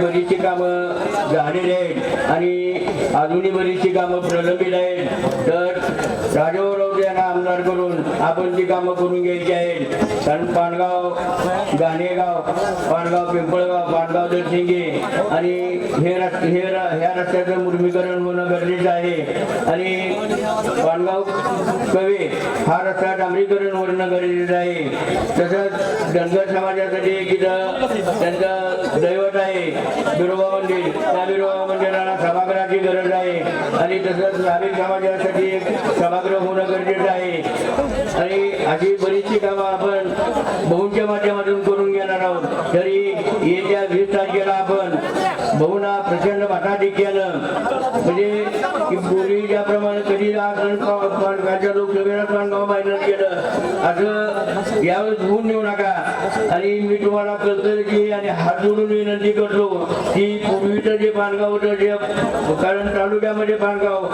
बरीचशी कामं झालेली आहेत आणि अजूनही बरीचशी कामं प्रलंबित आहेत. तर राजाभाऊ यांना आमदार करून आपण ती कामं करून घ्यायची आहेत. कारण पानगाव, गाणेगाव, पानगाव पिंपळगाव, पानगाव दरसिंगे आणि ह्या रस्त्याचं मुर्मीकरण होणं गरजेचं आहे आणि पानगाव कवे हा रस्ता डांबरीकरण होणं गरजेचं आहे. तसंच धनगर समाजासाठी तिथं त्यांचं दैवत आहे बिरोबा मंदिर, त्या बिरोबा मंदिराला सभागृहाची गरज आहे आणि तसंच नाभिक समाजासाठी एक सभागृह होणं गरजेचं आहे आणि अशी बरीचशी कामं आपण भाऊंच्या माध्यमातून करून घेणार आहोत. तरी येत्या 20 तारखेला आपण भाऊंना प्रचंड मताधिक्यानं म्हणजे की पूर्वी ज्याप्रमाणे कधी पानगावच्या लोकसभेला पानगाव मायनस केलं असं यावेळेस होऊन नेऊ नका. आणि मी तुम्हाला कळतं की आणि हात जोडून विनंती करतो की पूर्वीचं जे पानगाव होतं जे कारण तालुक्यामध्ये पानगाव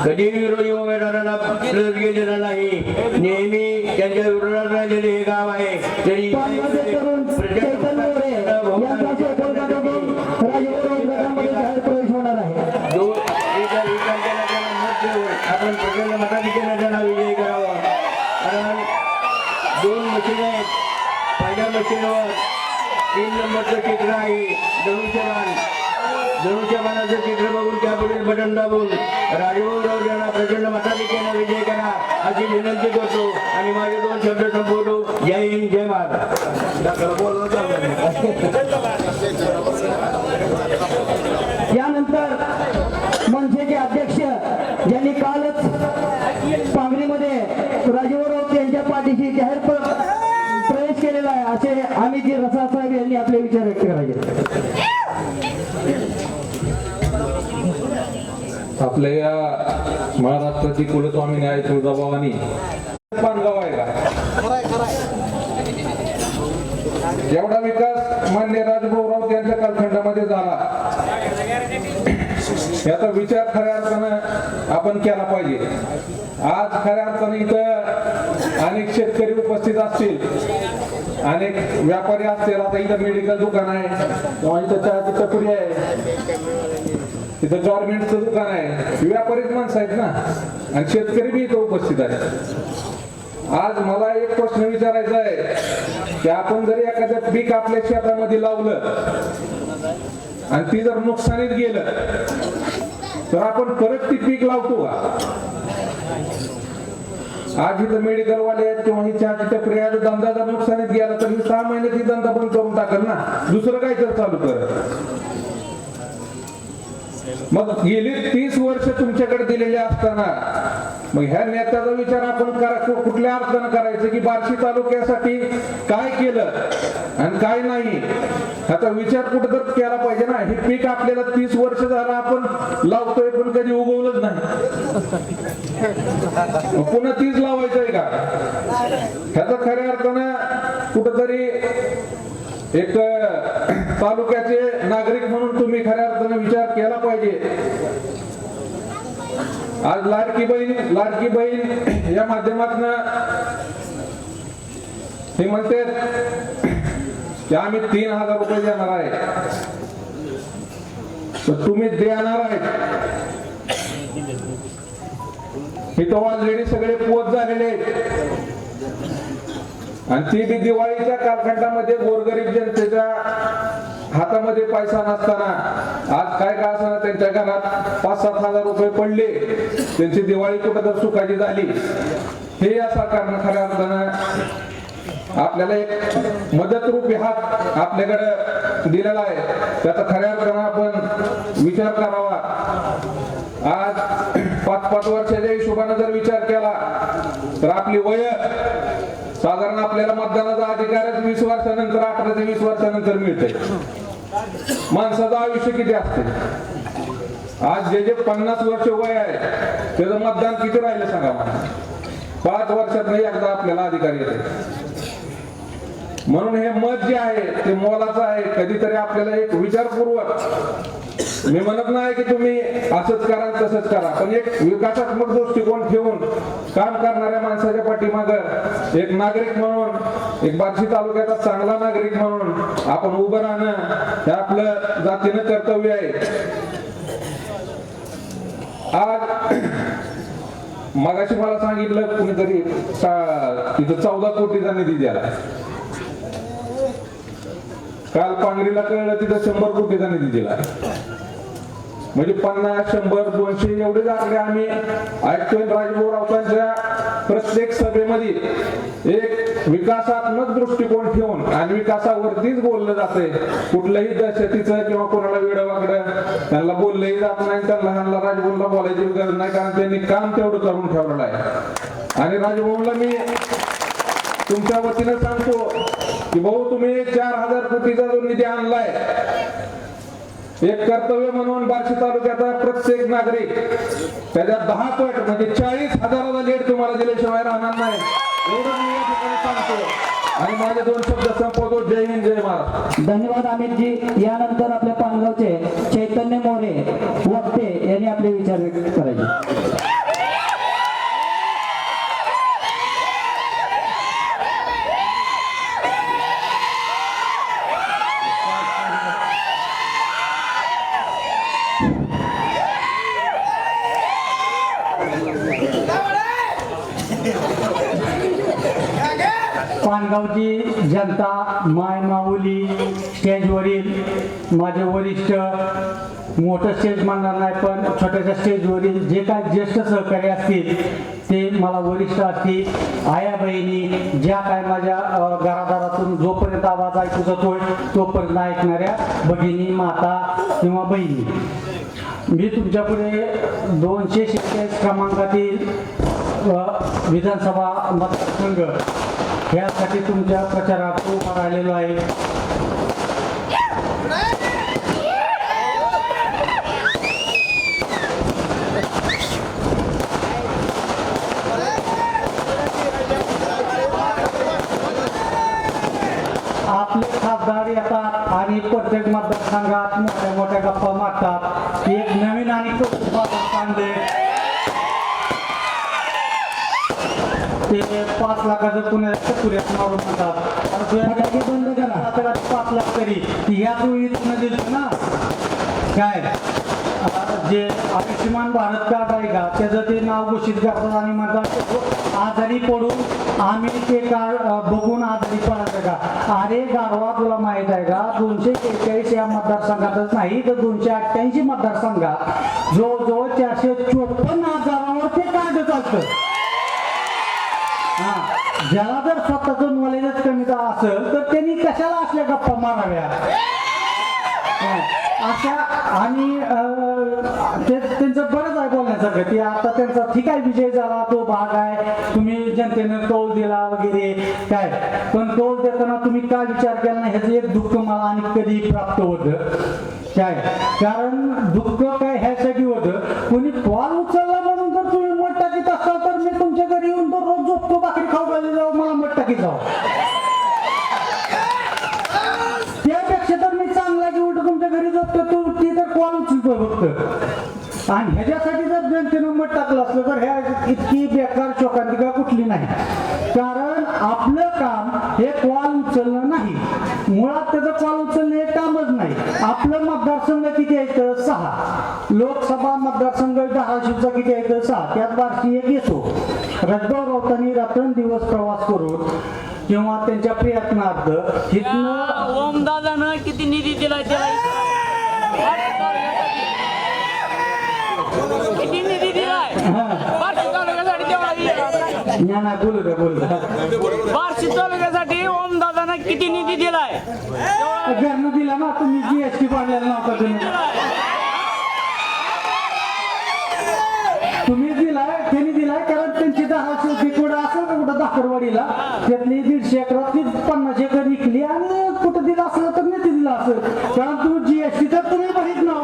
कधी विरोधी उमेदवारांना प्लस गेलेला नाही, नेहमी त्यांच्या विरोधात राहिलेले हे गाव आहे. तरी आपण प्रचंड मताधिक्याने त्यांना विजयी करावा. कारण 2 मशीन आहेत. पहिल्या मशीनवर 3 नंबरचं चित्र आहे धनुष्यबाण. धनुष्यबाणाचं चित्र बघून त्यापुढील बटन दाबून राजाभाऊ यांना प्रचंड मताधिक्याने विजय करा अशी विनंती करतो आणि माझे 2 शब्द संपवतो. जय हिंद, जय भारत. यानंतर मनसेचे अध्यक्ष ज्यांनी कालच पांगरीमध्ये राजाभाऊ यांच्या पाठीशी जाहीर प्रवेश केलेला आहे असे अमित रसाळ साहेब यांनी आपले विचार व्यक्त करायचे. आपल्या या महाराष्ट्राची कुलस्वामिनी आहे तुळजाभवानी पानगाव आहे का? एवढा विकास मान्य राजभाऊ यांच्या कालखंडामध्ये झाला याचा विचार खऱ्या अर्थानं आपण केला पाहिजे. आज खऱ्या अर्थानं इथं अनेक शेतकरी उपस्थित असतील, अनेक व्यापारी असतील. आता इथं मेडिकल दुकान आहे किंवा इथं चहाची टपरी आहे, इथं गव्हर्नमेंटचं दुकान आहे, व्यापारीच माणसं आहेत ना आणि शेतकरी बी इथं उपस्थित आहेत. आज मला एक प्रश्न विचारायचा आहे की आपण जर एखादं पीक आपल्या शेतामध्ये लावलं आणि ती जर नुकसानीत गेलं तर आपण परत ती पीक लावतो का? आज इथं मेडिकल वाले आहेत किंवा ही चहाची टपरी आहे, धंदा जर नुकसानीत गेला तर 6 महिन्यात ही धंदा बंद करून टाकल ना, दुसरं काय तर चालू कर. मग गेली 30 वर्ष तुमच्याकडे दिलेले असताना मग ह्या नेत्याचा विचार आपण कुठल्या अर्थानं करायचं की बार्शी तालुक्यासाठी काय केलं आणि काय नाही ह्याचा विचार कुठं तर केला पाहिजे ना. हे पीक आपल्याला 30 वर्ष झालं आपण लावतोय पण कधी उगवलंच नाही, पुन्हा 30 लावायचंय का? ह्याचा खऱ्या अर्थानं कुठंतरी एक तालुक्याचे नागरिक म्हणून तुम्ही खऱ्या अर्थानं विचार केला पाहिजे. आज लाडकी बहीण या माध्यमातून हे म्हणते की आम्ही 3000 रुपये देणार आहे, तर तुम्ही देणार आहेत हे तो ऑलरेडी सगळे पोच झालेले आहेत आणि ती बी दिवाळीच्या कालखंडामध्ये गोरगरीब जनतेच्या हातामध्ये पैसा नसताना आज काय का असताना त्यांच्या घरात 5-7 हजार रुपये पडले, त्यांची दिवाळी कुठं तर सुखाची झाली. हे या सरकारनं खऱ्या अर्थानं आपल्याला एक मदत रूपी हात आपल्याकडे दिलेला आहे, त्याचा खऱ्या अर्थानं आपण विचार करावा. आज 5-5 वर्षाच्या हिशोबाने जर विचार केला तर आपली वय साधारण आपल्याला मतदानाचा अधिकारच 20 वर्षानंतर 18 ते 20 वर्षानंतर मिळते. माणसाचं आयुष्य किती असते? आज जे 50 वर्ष वय आहे त्याचं मतदान किती राहिलं सांगा मला? 5 वर्षात नाही एकदा आपल्याला अधिकार येते. म्हणून हे मत जे आहे ते मोलाचं आहे. कधीतरी आपल्याला एक विचारपूर्वक मी म्हणत नाही की तुम्ही असंच करा तसंच करा, पण एक विकासात्मक दृष्टिकोन ठेवून काम करणाऱ्या माणसाच्या पाठीमागं एक नागरिक म्हणून, एक बार्शी तालुक्याचा चांगला नागरिक म्हणून आपण उभं राहणं हे आपलं जातीनं कर्तव्य आहे. आज मगाशी मला सांगितलं कुणीतरी तिथं 14 कोटीचा निधी द्याला. काल पांगरीला कळलं तिथं 100 कोटीचा निधी दिला. म्हणजे 50, 100, 200 एवढे आकडे आम्ही ऐकतोय. राजभाऊ राऊतांच्या प्रत्येक सभेमध्ये एक विकासात्मक दृष्टिकोन ठेवून आणि विकासावरतीच बोललं जातंय. कुठलंही दहशतीचं किंवा कोणाला वेडवाकडं त्यांना बोललंही जात नाही. त्यांना राजभाऊला बोलायची गरज नाही, कारण त्यांनी काम तेवढं करून ठेवलेलं आहे. आणि राजभाऊला मी तुमच्या वतीनं सांगतो की भाऊ, तुम्ही 4000 कोटीचा जो निधी आणलाय, एक कर्तव्य म्हणून बार्शी तालुक्याचा प्रत्येक नागरिक त्याच्या 10 पट म्हणजे 40,000चा लेट तुम्हाला दिल्याशिवाय राहणार नाही, एवढं मी या ठिकाणी सांगतो. आणि माझे 2 शब्द संपवतो. जय हिंद, जय महाराष्ट्र. धन्यवाद अमितजी. यानंतर आपल्या पानगावचे चैतन्य मोरे वक्ते यांनी आपले विचार व्यक्त करायचे. पानगावची जनता, माय माऊली, स्टेजवरील माझे वरिष्ठ, मोठं स्टेज म्हणणार नाही पण छोट्याशा स्टेजवरील जे काय ज्येष्ठ सहकारी असतील ते मला वरिष्ठ असतील, आया बहिणी, ज्या काय माझ्या घरादारातून जोपर्यंत आवाज ऐकू जातोय तोपर्यंत ऐकणाऱ्या भगिनी, माता किंवा बहिणी, मी तुमच्यापुढे 246 क्रमांकातील विधानसभा मतदारसंघ यासाठी तुमच्या प्रचारात उभा राहिलेलो आहे. आपले खासदार येतात आणि प्रत्येक मतदारसंघात मोठ्या मोठ्या गप्पा मारतात. एक नवीन आणि कांदे ते 5 लाखाचं पुण्यात मारून म्हणतात. बंद करा 5 लाख तरी ह्याच वेळी तुम्ही दिलं ना. काय जे आयुष्यमान भारत कार्ड आहे का, त्याचं ते नाव घोषित करतात आणि म्हणतात आजारी पडून आम्ही ते कार्ड बघून आजारी पडायचं का. अरे गाढवा, तुला माहित आहे का 241 या मतदारसंघातच नाही तर 288 मतदारसंघात जवळजवळ 454,000 ते कार्ड चालतं. ज्याला जर स्वतःचं नॉलेजच कमी असेल तर त्यांनी कशाला असल्या गप्पा माराव्या अशा. आणि त्यांचं बरंच आहे बोलण्यासारखं की आता त्यांचा ठीक आहे विजय झाला, तो भाग आहे, तुम्ही जनतेनं कौल दिला वगैरे काय, पण कौल देताना तुम्ही काय विचार केला नाही ह्याचं एक दुःख मला आणि कधी प्राप्त होतं काय. कारण दुःख काय ह्यासाठी होतं, कोणी कॉल उचलला म्हणून जर तुम्ही मत टाकीत असाल तर मी तुमच्या घरी येऊन रोज झोपतो, भाकरी खाऊ घालून जाऊ, मला मत टाकीत जाऊ. त्यापेक्षा तर मी चांगला की उलट तुमच्या घरी झोपतो, तू ती तर कॉल उचलतोय फक्त. आणि ह्याच्यासाठी जर जनतेनं मत टाकलं असलं तर ह्या इतकी बेकार शोकांतिका कुठली नाही. कारण आपलं काम हे कॉल उचलणं नाही, मुळात त्याचं कॉल उचलणं हे कामच नाही. आपलं मतदारसंघ किती आहेत? 6. लोकसभा मतदारसंघ धाराशिवचा किती आहेत? 6. त्यात बार्शी एक येतो. राजभाऊ राऊतांनी रात्रंदिवस प्रवास करून किंवा त्यांच्या प्रयत्नार्थ तिथनं ओमदादानं किती निधी दिला त्याला, किती निधी दिलाय बार्शी तालुक्यासाठी तेवढा दिला. नाही बोलू द्या. बार्शी तालुक्यासाठी ओमदादानं किती निधी दिलाय? घरनं दिला ना, तुम्ही GST पाडलेला नव्हता तुम्ही दिलाय, त्यांनी दिलाय. कारण त्यांची 10 कुठं असेल का कुठं दाखरवाडीला त्यातली 150 एकरात 50 एकर विकली आणि कुठं दिला असलं तर नाही दिला असेल. कारण तुम्ही GST तर तुम्ही भरीत ना.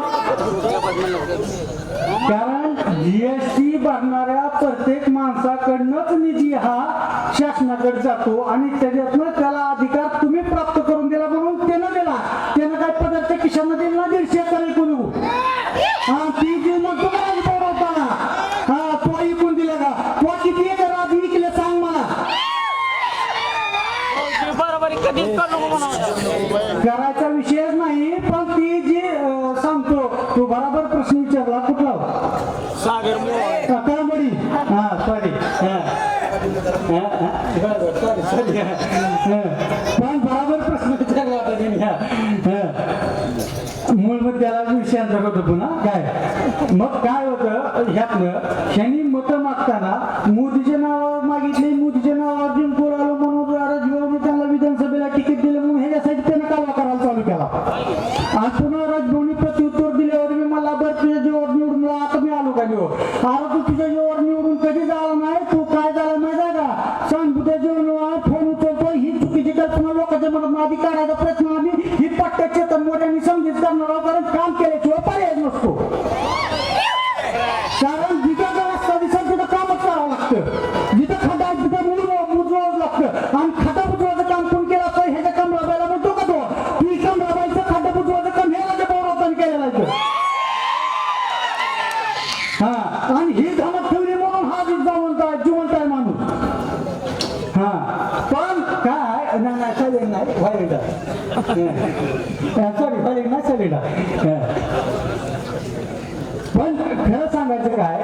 कारण GST भरणाऱ्या प्रत्येक माणसाकडनंच निधी हा शासनाकडे जातो आणि त्याच्यातनं त्याला अधिकार तुम्ही प्राप्त करून दिला म्हणून त्यानं दिला. त्यानं काय पदार्थ किशानं दिला 150 एकर कोणी विषयच नाही, पण ती जी सांगतो तो बराबर प्रश्न विचारला. कुठला सागर मोहोळ. कळंबडी. हा सॉरी. सॉरी. पण बराबर प्रश्न विचारला होता त्यांनी. मूळ मग त्याला विषयांचा होतो पुन्हा काय. मग काय होतं ह्यातनं, ह्यांनी मतं मागताना मोदीचे नाव मागितले, मोदीच्या नावावर जिंकून आलो म्हणून राजभवनने त्यांना विधानसभेला तिकीट दिलं म्हणून ह्याच्यासाठी त्यानं कावा करायला चालू केला. आणि पुन्हा राजभवनी प्रत्युत्तर दिल्यावर मी मला बरं तुझ्या जीवावर निवडून आता मी आलो का निवड. अरे तू तुझ्या जीवावर निवडून कधी झाला नाही. तू काय झाला माहिती आहे का, सांगतो जेवण फोन उचलतो, ही चुकीची कल्पना लोकांच्या मनात आधी काढायचा प्रयत्न आम्ही ही पट्ट्या चेतन मोठ्यांनी समजीत करणार आहोत. कारण काम केल्याशिवाय पर्याय नसतो. कारण जिथं जर रस्ता दिसेल तिथं कामच करावं लागतं. जिथं खड्डा आहे तिथं बुजवावं लागतं. आणि खड्डा बुजवायचं काम कोण केलं असतं ह्याच्या काम राबायला म्हणतो का तो. ती काम राबायचं खड्डा बुजवायचं काम हे राज्य पौरातांनी केलेलं आहे. हा आणि ही धमक ठेवली म्हणून हा जिवंत आहे माणूस. हा पण काय नाही चालेल नाही व्हायला सॉरी व्हायला नाही चालेल. पण खरं सांगायचं काय,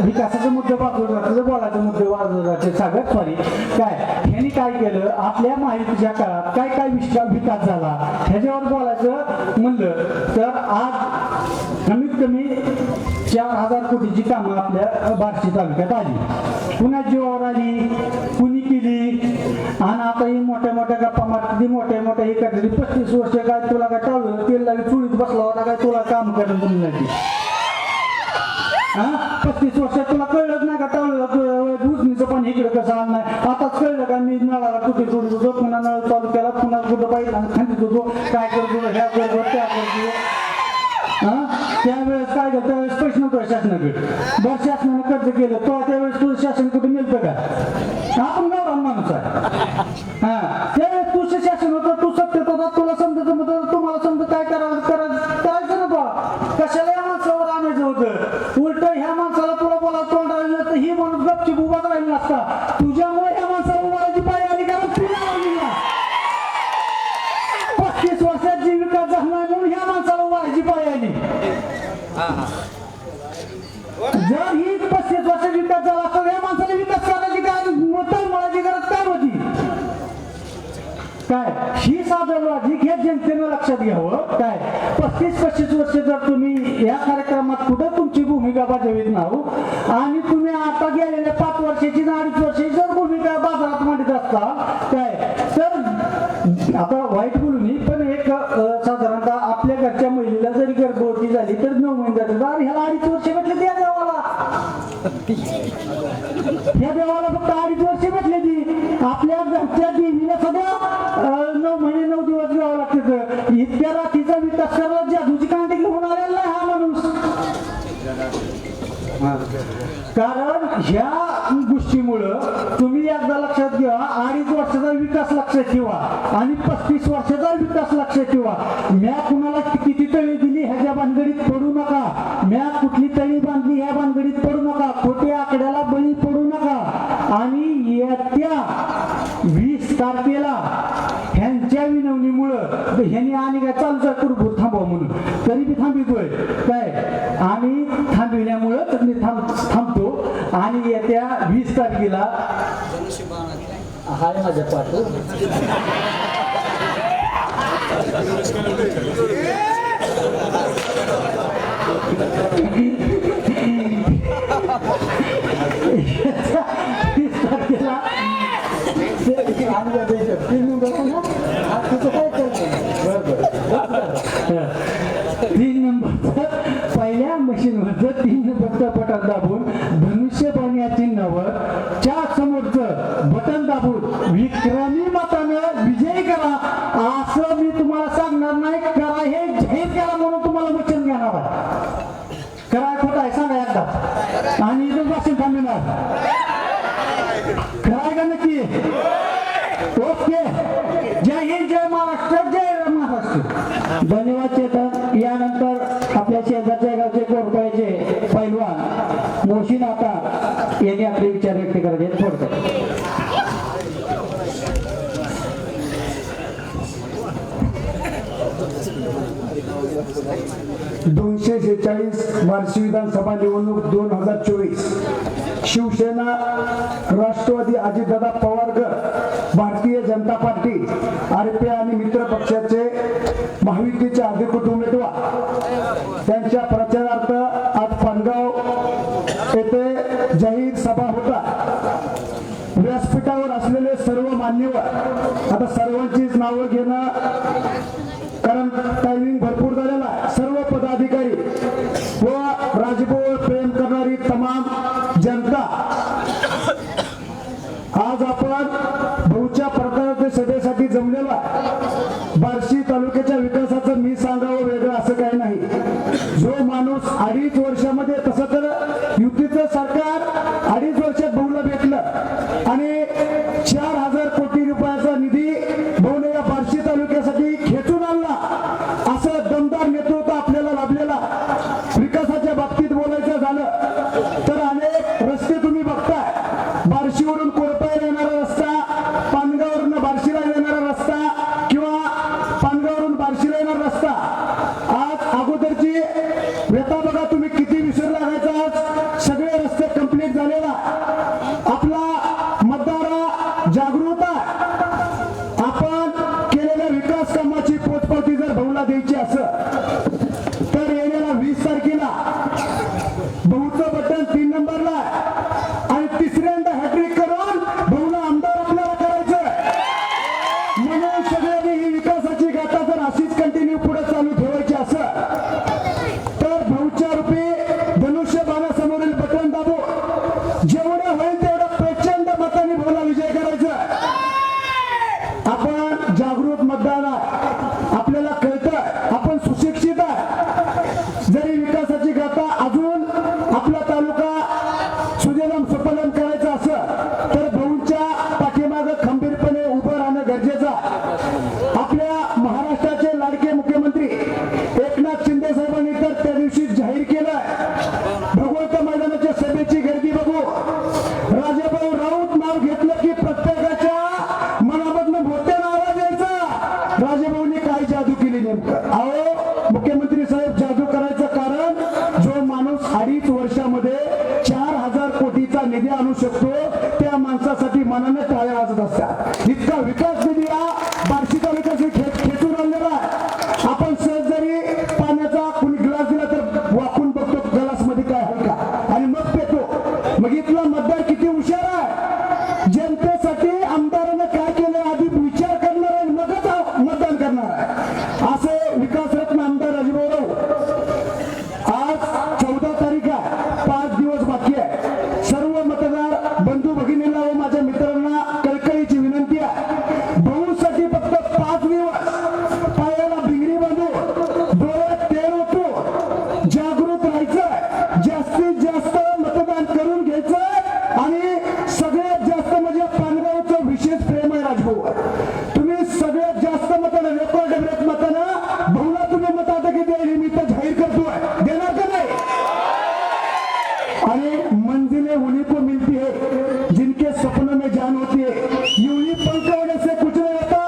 विकासाचे मुद्दे बाजूला बोलायचे मुद्दे बाजूला सागर सॉरी काय ह्यांनी काय केलं आपल्या माहितीच्या काळात काय काय विकास झाला ह्याच्यावर बोलायचं म्हणलं तर आज कमीत कमी 4,000 कोटीची कामं आपल्या बार्शी तालुक्यात आली. पुन्हा जीवावर आली, कुणी केली. आणि आता ही मोठ्या मोठ्या गप्पा मारती, मोठ्या मोठ्या हे करते. 35 वर्ष काय तुला काय टाळलं, तेल लावी चुळीत बसला होता काय तुला काम करून तुम्ही. हा 35 वर्षात तुला कळलंच नाही का टाळलं उजनीचं पाणी इकडे कसं आलं नाही. आताच कळलं का मी नळाला कुठे सोडत होतो, पुन्हा नळ चालू केला, पुन्हा कुठं पाहिजे आणि खांदीत होतो काय करतो ह्या करतो त्या करतो. हा त्यावेळेस काय करतो त्यावेळेस पैसे नव्हतं शासनाकडे. बरं शासनानं कर्ज केलं तो त्यावेळेस तुझं शासन कुठे मिळतं का. आपण गावरान माणूस आहे. हा त्यावेळेस तुझं शासन होतं, तू सत्तेत होता, तुला समजायचं होतं, तुम्हाला समजा काय करायचं ना बा. कशाला या माणसावर आणायचं होतं. उलट ह्या माणसाला तुला बोला तोंड राहिलं तर ही माणूस गपचीप उभाच राहिला नसता. तुझ्यामुळे ह्या माणसाला उभारायची पाय आली कारण तुला आवडला. 35 वर्षात जी विकास झाला नाही म्हणून ह्या माणसाला उभारायची पाय आली. जर ही 35 वर्षात विकास झाला तर ह्या माणसाला विकास करायची काय तळमळाची गरज काय होती काय. ही साधं लॉजिक हे जनतेनं लक्षात घ्यावं काय. 35-25 वर्ष जर तुम्ही या कार्यक्रमात कुठं तुमची भूमिका बजावित नाहो आणि तुम्ही आता गेलेल्या 5 वर्षाची 2.5 वर्षाची जर भूमिका बाजारात मांडत असता काय तर आता वाईट बोलू नये पण एक साधारणतः आपल्या घरच्या महिलेला जरी गर्भवती झाली तर 9 महिने जातात. ह्याला 2.5 वर्ष भेटले त्या देवाला. या देवाला फक्त 2.5 वर्ष भेटले ती. आपल्या घरच्या देवीला सध्या 9 महिने 9 दिवस घ्यावं लागतं. इतक्या रात्रीचा विकास करायला जादूची कांडी घेऊन आलेला नाही हा माणूस. कारण ह्या गोष्टीमुळं तुम्ही एकदा लक्षात घ्या 2.5 वर्षाचा विकास लक्षात ठेवा आणि 35 वर्षाचा विकास लक्षात ठेवा. म्या कुणाला किती तळी दिली ह्याच्या भानगडीत पडू नका. म्या कुठली तळी बांधली ह्या भानगडीत पडू नका. खोट्या आकड्याला बळी पडू नका. आणि येत्या 20 तारखेला ह्यांच्या विनवणीमुळं ह्यांनी आणि काय चालू करू थांबवा म्हणून तरी मी थांबितोय काय. आणि थांबविल्यामुळं तर मी थांबतो. आणि येत्या 20 तारखेला हाय माझ्या पाठू तीन नंबरचं पहिल्या मशीनवरचं 3 नंबरचं बटन दाबून धनुष्यबाण या चिन्हावर च्या समोरचं बटन दाबून विक्रमी मतानं विजयी करा असं मी तुम्हाला सांगणार नाही. करा हे जाहीर करा म्हणून तुम्हाला वचन घेणार आहे. करा खोटं आहे सांगा एकदा आणि इथून वाचून थांबणार कराय का नक्की. ओके जय हिंद जय महाराष्ट्र जय महाराष्ट्र. धन्यवाद चेतन. यानंतर आपल्या शेजारच्या गावचे कोरपायचे पैलवान मोशीन आता यांनी आपले विचार व्यक्त करायचे थोडक्यात. 246 वार्षिक विधानसभा निवडणूक 2024 शिवसेना राष्ट्रवादी अजितदादा पवार गट भारतीय जनता पार्टी आरपी आणि मित्र पक्षाचे महायुतीचे अधिकृत उमेदवार त्यांच्या प्रचारार्थ आज पानगाव येथे जाहीर सभा होता. व्यासपीठावर असलेले सर्व मान्यवर, आता सर्वांचीच नावं घेणं कारण टायमिंग भरपूर झालेला आहे. सर्व पदाधिकारी व राजभाऊवर प्रेम करणारी तमाम जनता, आज आपण भाऊच्या प्रकाराच्या सभेसाठी जमलेला आहे. बार्शी तालुक्याच्या विकासाचं मी सांगावं वेगळं असं काही नाही. जो माणूस 2.5 वर्षामध्ये, तसं तर युतीचं सरकार 2.5 वर्षात भाऊला भेटलं आणि 4,000 कोटी रुपयाचा निधी भाऊने या बार्शी तालुक्यासाठी खेचून आणला. असं दमदार नेतृत्व आपल्याला लाभलेला. विकासाच्या बाबतीत बोलायचं झालं तर अनेक रस्ते तुम्ही बघताय. बार्शीवरून कोरपायला येणारा रस्ता, पानगाववरून बार्शीला येणारा रस्ता किंवा पानगाववरून बार्शीला येणारा रस्ता, आज अगोदरची व्यथा बघा तुम्ही किती विसर लागायचा. आज सगळे रस्ते कंप्लीट झालेला. आपला मतदार जागृत आहे. आपण केलेल्या विकास कामाची पोचपावती जर भाऊला द्यायची असं तर येणाऱ्या 20 तारखेला भाऊचं बटन 3 नंबरला आहे आणि तिसऱ्यांदा हॅट्रिक करून भाऊला आमदार आपल्याला करायचं. म्हणून सगळ्यांनी ही विकासाची गाथा जर अशीच कंटिन्यू पुढे चालू ठेवायची असं तर भाऊच्या रूपी धनुष्यबाणासमोरील बटन दाबू, जेवढं होईल तेवढं प्रचंड मताने भाऊला विजय करायचं. आपण जागृत मतदार आहे, आपल्याला कळतं, आपण सुशिक्षित आहे. जरी विकासाची गाथा अजून आपला तालुका सुजलाम सुफलाम करायचं असं तर भाऊंच्या पाठीमागं खंबीरपणे उभं राहणं गरजेचं आहे. आपल्या महाराष्ट्राचे लाडके मुख्यमंत्री एकनाथ शिंदे साहेबांनी तर त्या दिवशी जाहीर केलं, भगवंत मैदानाच्या सभेची गर्दी बघू, राजाभाऊ राऊत नाव घेतलं की प्रत्येकाच्या मनामधनं मोठ्यानं आवाज यायचा. राजाभाऊनी काय जादू केली नेमकं? अहो मुख्यमंत्री साहेब, जादू करायचं कारण जो माणूस 2.5 वर्षामध्ये 4,000 कोटीचा निधी आणू शकतो त्या माणसासाठी मनाने टाळ्या वाजत असतात. इतका विकास निधी हा बार्शी तालुक्याचे खेचून आणलेला आहे. आपण सहज जरी पाण्याचा कुणी ग्लास दिला तर वाकून बघतो ग्लास मध्ये काय आहे का आणि मग पेतो. मग इथला मतदार किती हुशार आहे. जनतेसाठी आमदारानं काय केलं आधी विचार करणार आहे मगच मतदान करणार आहे. असे विकासरत्न आमदार राजभाऊ राऊत. आज 14 तारीख आहे, 5 दिवस बाकी आहे. सर्व मतदार बंधू भगिनींना व माझ्या मित्रांना कळकळीची विनंती आहे. भाऊसाठी फक्त 5 दिवस पायाला भिंगरी बांधून डोळ्यात तेल ओतून जागृत राहायचं, जास्तीत जास्त मतदान करून घ्यायचं आणि सगळ्यात जास्त म्हणजे पानगावचं विशेष प्रेम आहे राजभाऊ. तुम्ही सगळ्यात जास्त मतानं, रेकॉर्ड ब्रेक मतानं भाऊला तुम्ही मत आता किती आहे मी तर जाहीर करतोय, देणार का नाही? आणि मंजिलें उन्हीं को मिलती है जिनके सपनों में जान होती है. यूं पंख होने से कुछ नहीं होता,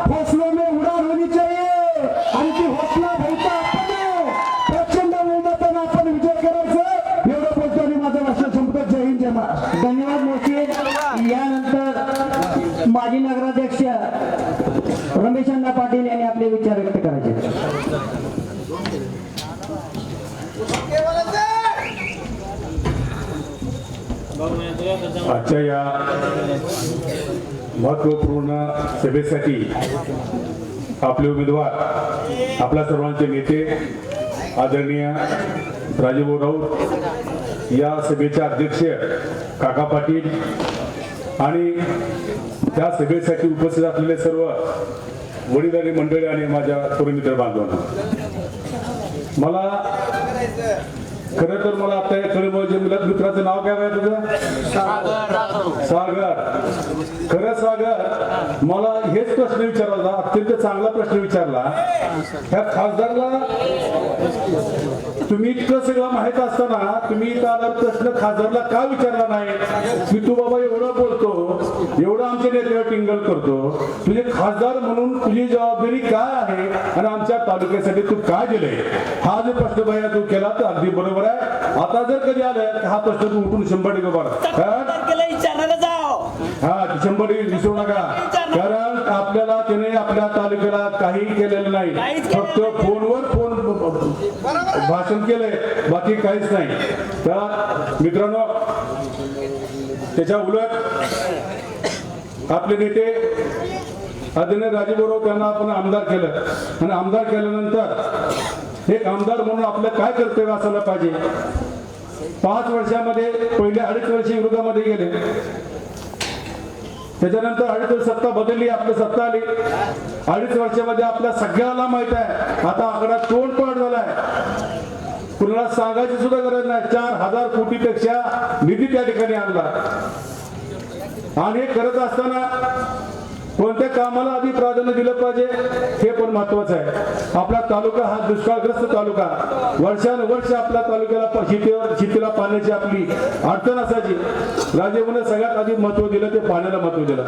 हौसलों में उड़ान होनी चाहिए आणि ती हौसला भाऊचा आपण आहे. प्रचंड बहुमतानं आपण विजय करायचं एवढं बोलतो आणि माझं भाषण संपतो. जय हिंद, जय महाराष्ट्र. धन्यवाद मोठी. यानंतर माजी नगराध्यक्ष रमेश अण्णा पाटील यांनी आपले विचार व्यक्त करायचे. आजच्या या महत्वपूर्ण सभेसाठी आपले उमेदवार, आपल्या सर्वांचे नेते आदरणीय राजाभाऊ राऊत, या सभेचे अध्यक्ष काका पाटील आणि त्या सभेसाठी उपस्थित असलेले सर्व वडीलधारी मंडळी आणि माझ्या तरुण मित्र बांधवांना, मला खरं तर मला आता कळलं म्हणजे मित्राचं नाव काय आहे तुझं? सागर. खरं सागर, मला हेच प्रश्न विचारला, अत्यंत चांगला प्रश्न विचारला. ह्या खासदारला तुम्ही इतकं सगळं माहित असताना तुम्ही इथं आला प्रश्न खासदारला का विचारला नाही की तू बाबा एवढं बोलतो, एवढं आमच्या नेत्यावर टिंगल करतो, तुझे खासदार म्हणून तुझी जबाबदारी काय आहे आणि आमच्या तालुक्यासाठी तू काय दिलंय, हा जो प्रश्न भैया तू केला तर अगदी बरोबर आहे. आता जर कधी आलं तर हा प्रश्न तू उठून 100% बरं विचारणारा जाओ. हा 100% विसरू नका, कारण आपल्याला त्याने आपल्या तालुक्याला काही केलेलं नाही, फक्त फोनवर फोन भाषण केलंय, बाकी काहीच नाही. तर मित्रांनो, त्याच्या उलट आपले नेते आदरणीय राजेभाऊ त्यांना आपण आमदार केलं आणि आमदार केल्यानंतर एक आमदार म्हणून आपलं काय कर्तव्य असायला पाहिजे. 5 वर्षामध्ये पहिले 2.5 वर्ष विरोधामध्ये गेले, त्याच्यानंतर 2.5 वर्ष सत्ता बदलली, आपली सत्ता आली. 2.5 वर्षामध्ये आपल्या सगळ्याला माहित आहे आता आकडा तोडपाड झालाय, कुणाला सांगायची सुद्धा गरज नाही. 4,000 कोटीपेक्षा निधी त्या ठिकाणी आणला आणि हे करत असताना कोणत्या कामाला आधी प्राधान्य दिलं पाहिजे हे पण महत्वाचं आहे. आपला तालुका हा दुष्काळग्रस्त तालुका, वर्षानुवर्ष आपल्या तालुक्याला शेतीला पाण्याची आपली अडचण असायची. राजेभाऊने सगळ्यात आधी महत्व दिलं ते पाण्याला महत्व दिलं.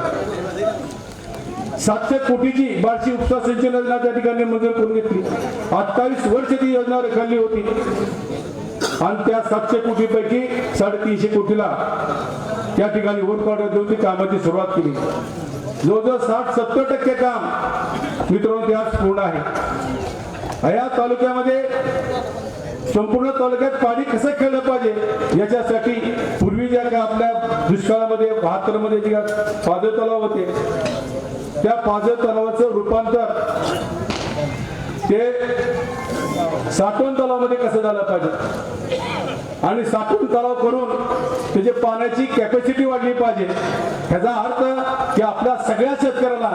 700 कोटीची बार्शी उपसा सिंचन योजना त्या ठिकाणी मंजूर करून घेतली. 28 वर्ष ती योजना रखडली होती आणि त्या 700 कोटीपैकी 350 कोटीला त्या ठिकाणी वर्क ऑर्डर देऊन ती कामाची सुरुवात केली. जवळजवळ 60-70% काम मित्रांनो ते आज पूर्ण आहे. या तालुक्यामध्ये संपूर्ण तालुक्यात पाणी कसं खेळलं पाहिजे याच्यासाठी पूर्वी ज्या का आपल्या दुष्काळामध्ये 72 मध्ये जे पाझर तलाव होते, त्या पाझर तलावाचं रूपांतर ते साठवण तलावामध्ये कसं झालं पाहिजे आणि साठवण तलाव करून त्याची पाण्याची कॅपॅसिटी वाढली पाहिजे. ह्याचा अर्थ की आपल्या सगळ्या शेतकऱ्याला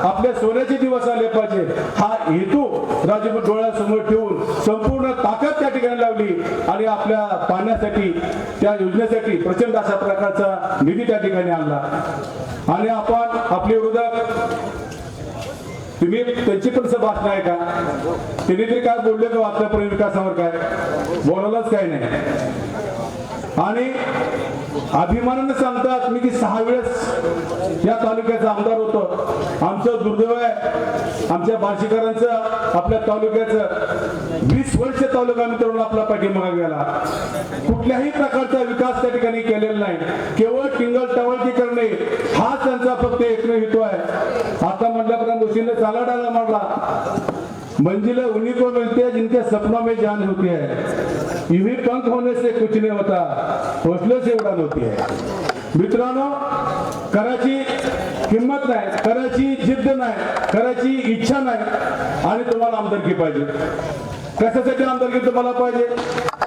आपल्या सोन्याचे दिवस आले पाहिजे, हा हेतू राजेभाऊ डोळ्यासमोर ठेवून संपूर्ण ताकद त्या ठिकाणी लावली आणि आपल्या पाण्यासाठी त्या योजनेसाठी प्रचंड अशा प्रकारचा निधी त्या ठिकाणी आणला. आणि आपण आपले विरोधक तुम्ही त्यांची पण भाषण आहे का, त्यांनी तरी काय बोलले का आपल्यापर्यंत विकासावर काय बोलायलाच काय नाही. आणि अभिमानाने सांगतात मी की 6 वेळेस या तालुक्याचा आमदार होतो. आमचं दुर्दैव आहे आमच्या बार्शीकरांचं आपल्या तालुक्याचं 20 वर्ष तालुका मित्रांनो आपला पाठीमागे गेला. कुठल्याही प्रकारचा विकास त्या ठिकाणी केलेला नाही, केवळ टिंगल टवळकी करणे हा त्यांचा फक्त एकमेव हेतू आहे. आता म्हटल्याप्रमाणे मुशीने चाला डाला मारला, मंजिला उन्हीं को मिलते हैं जिनके सपनों में जान होती है, यूं ही पंख होने से कुछ नहीं होता, हौसले से उड़ान होती है. मित्रांनो, करायची किंमत नाही, करायची जिद्द नाही, करायची इच्छा नाही आणि तुम्हाला आमदारकी पाहिजे. कशासाठी आमदारकी तुम्हाला पाहिजे?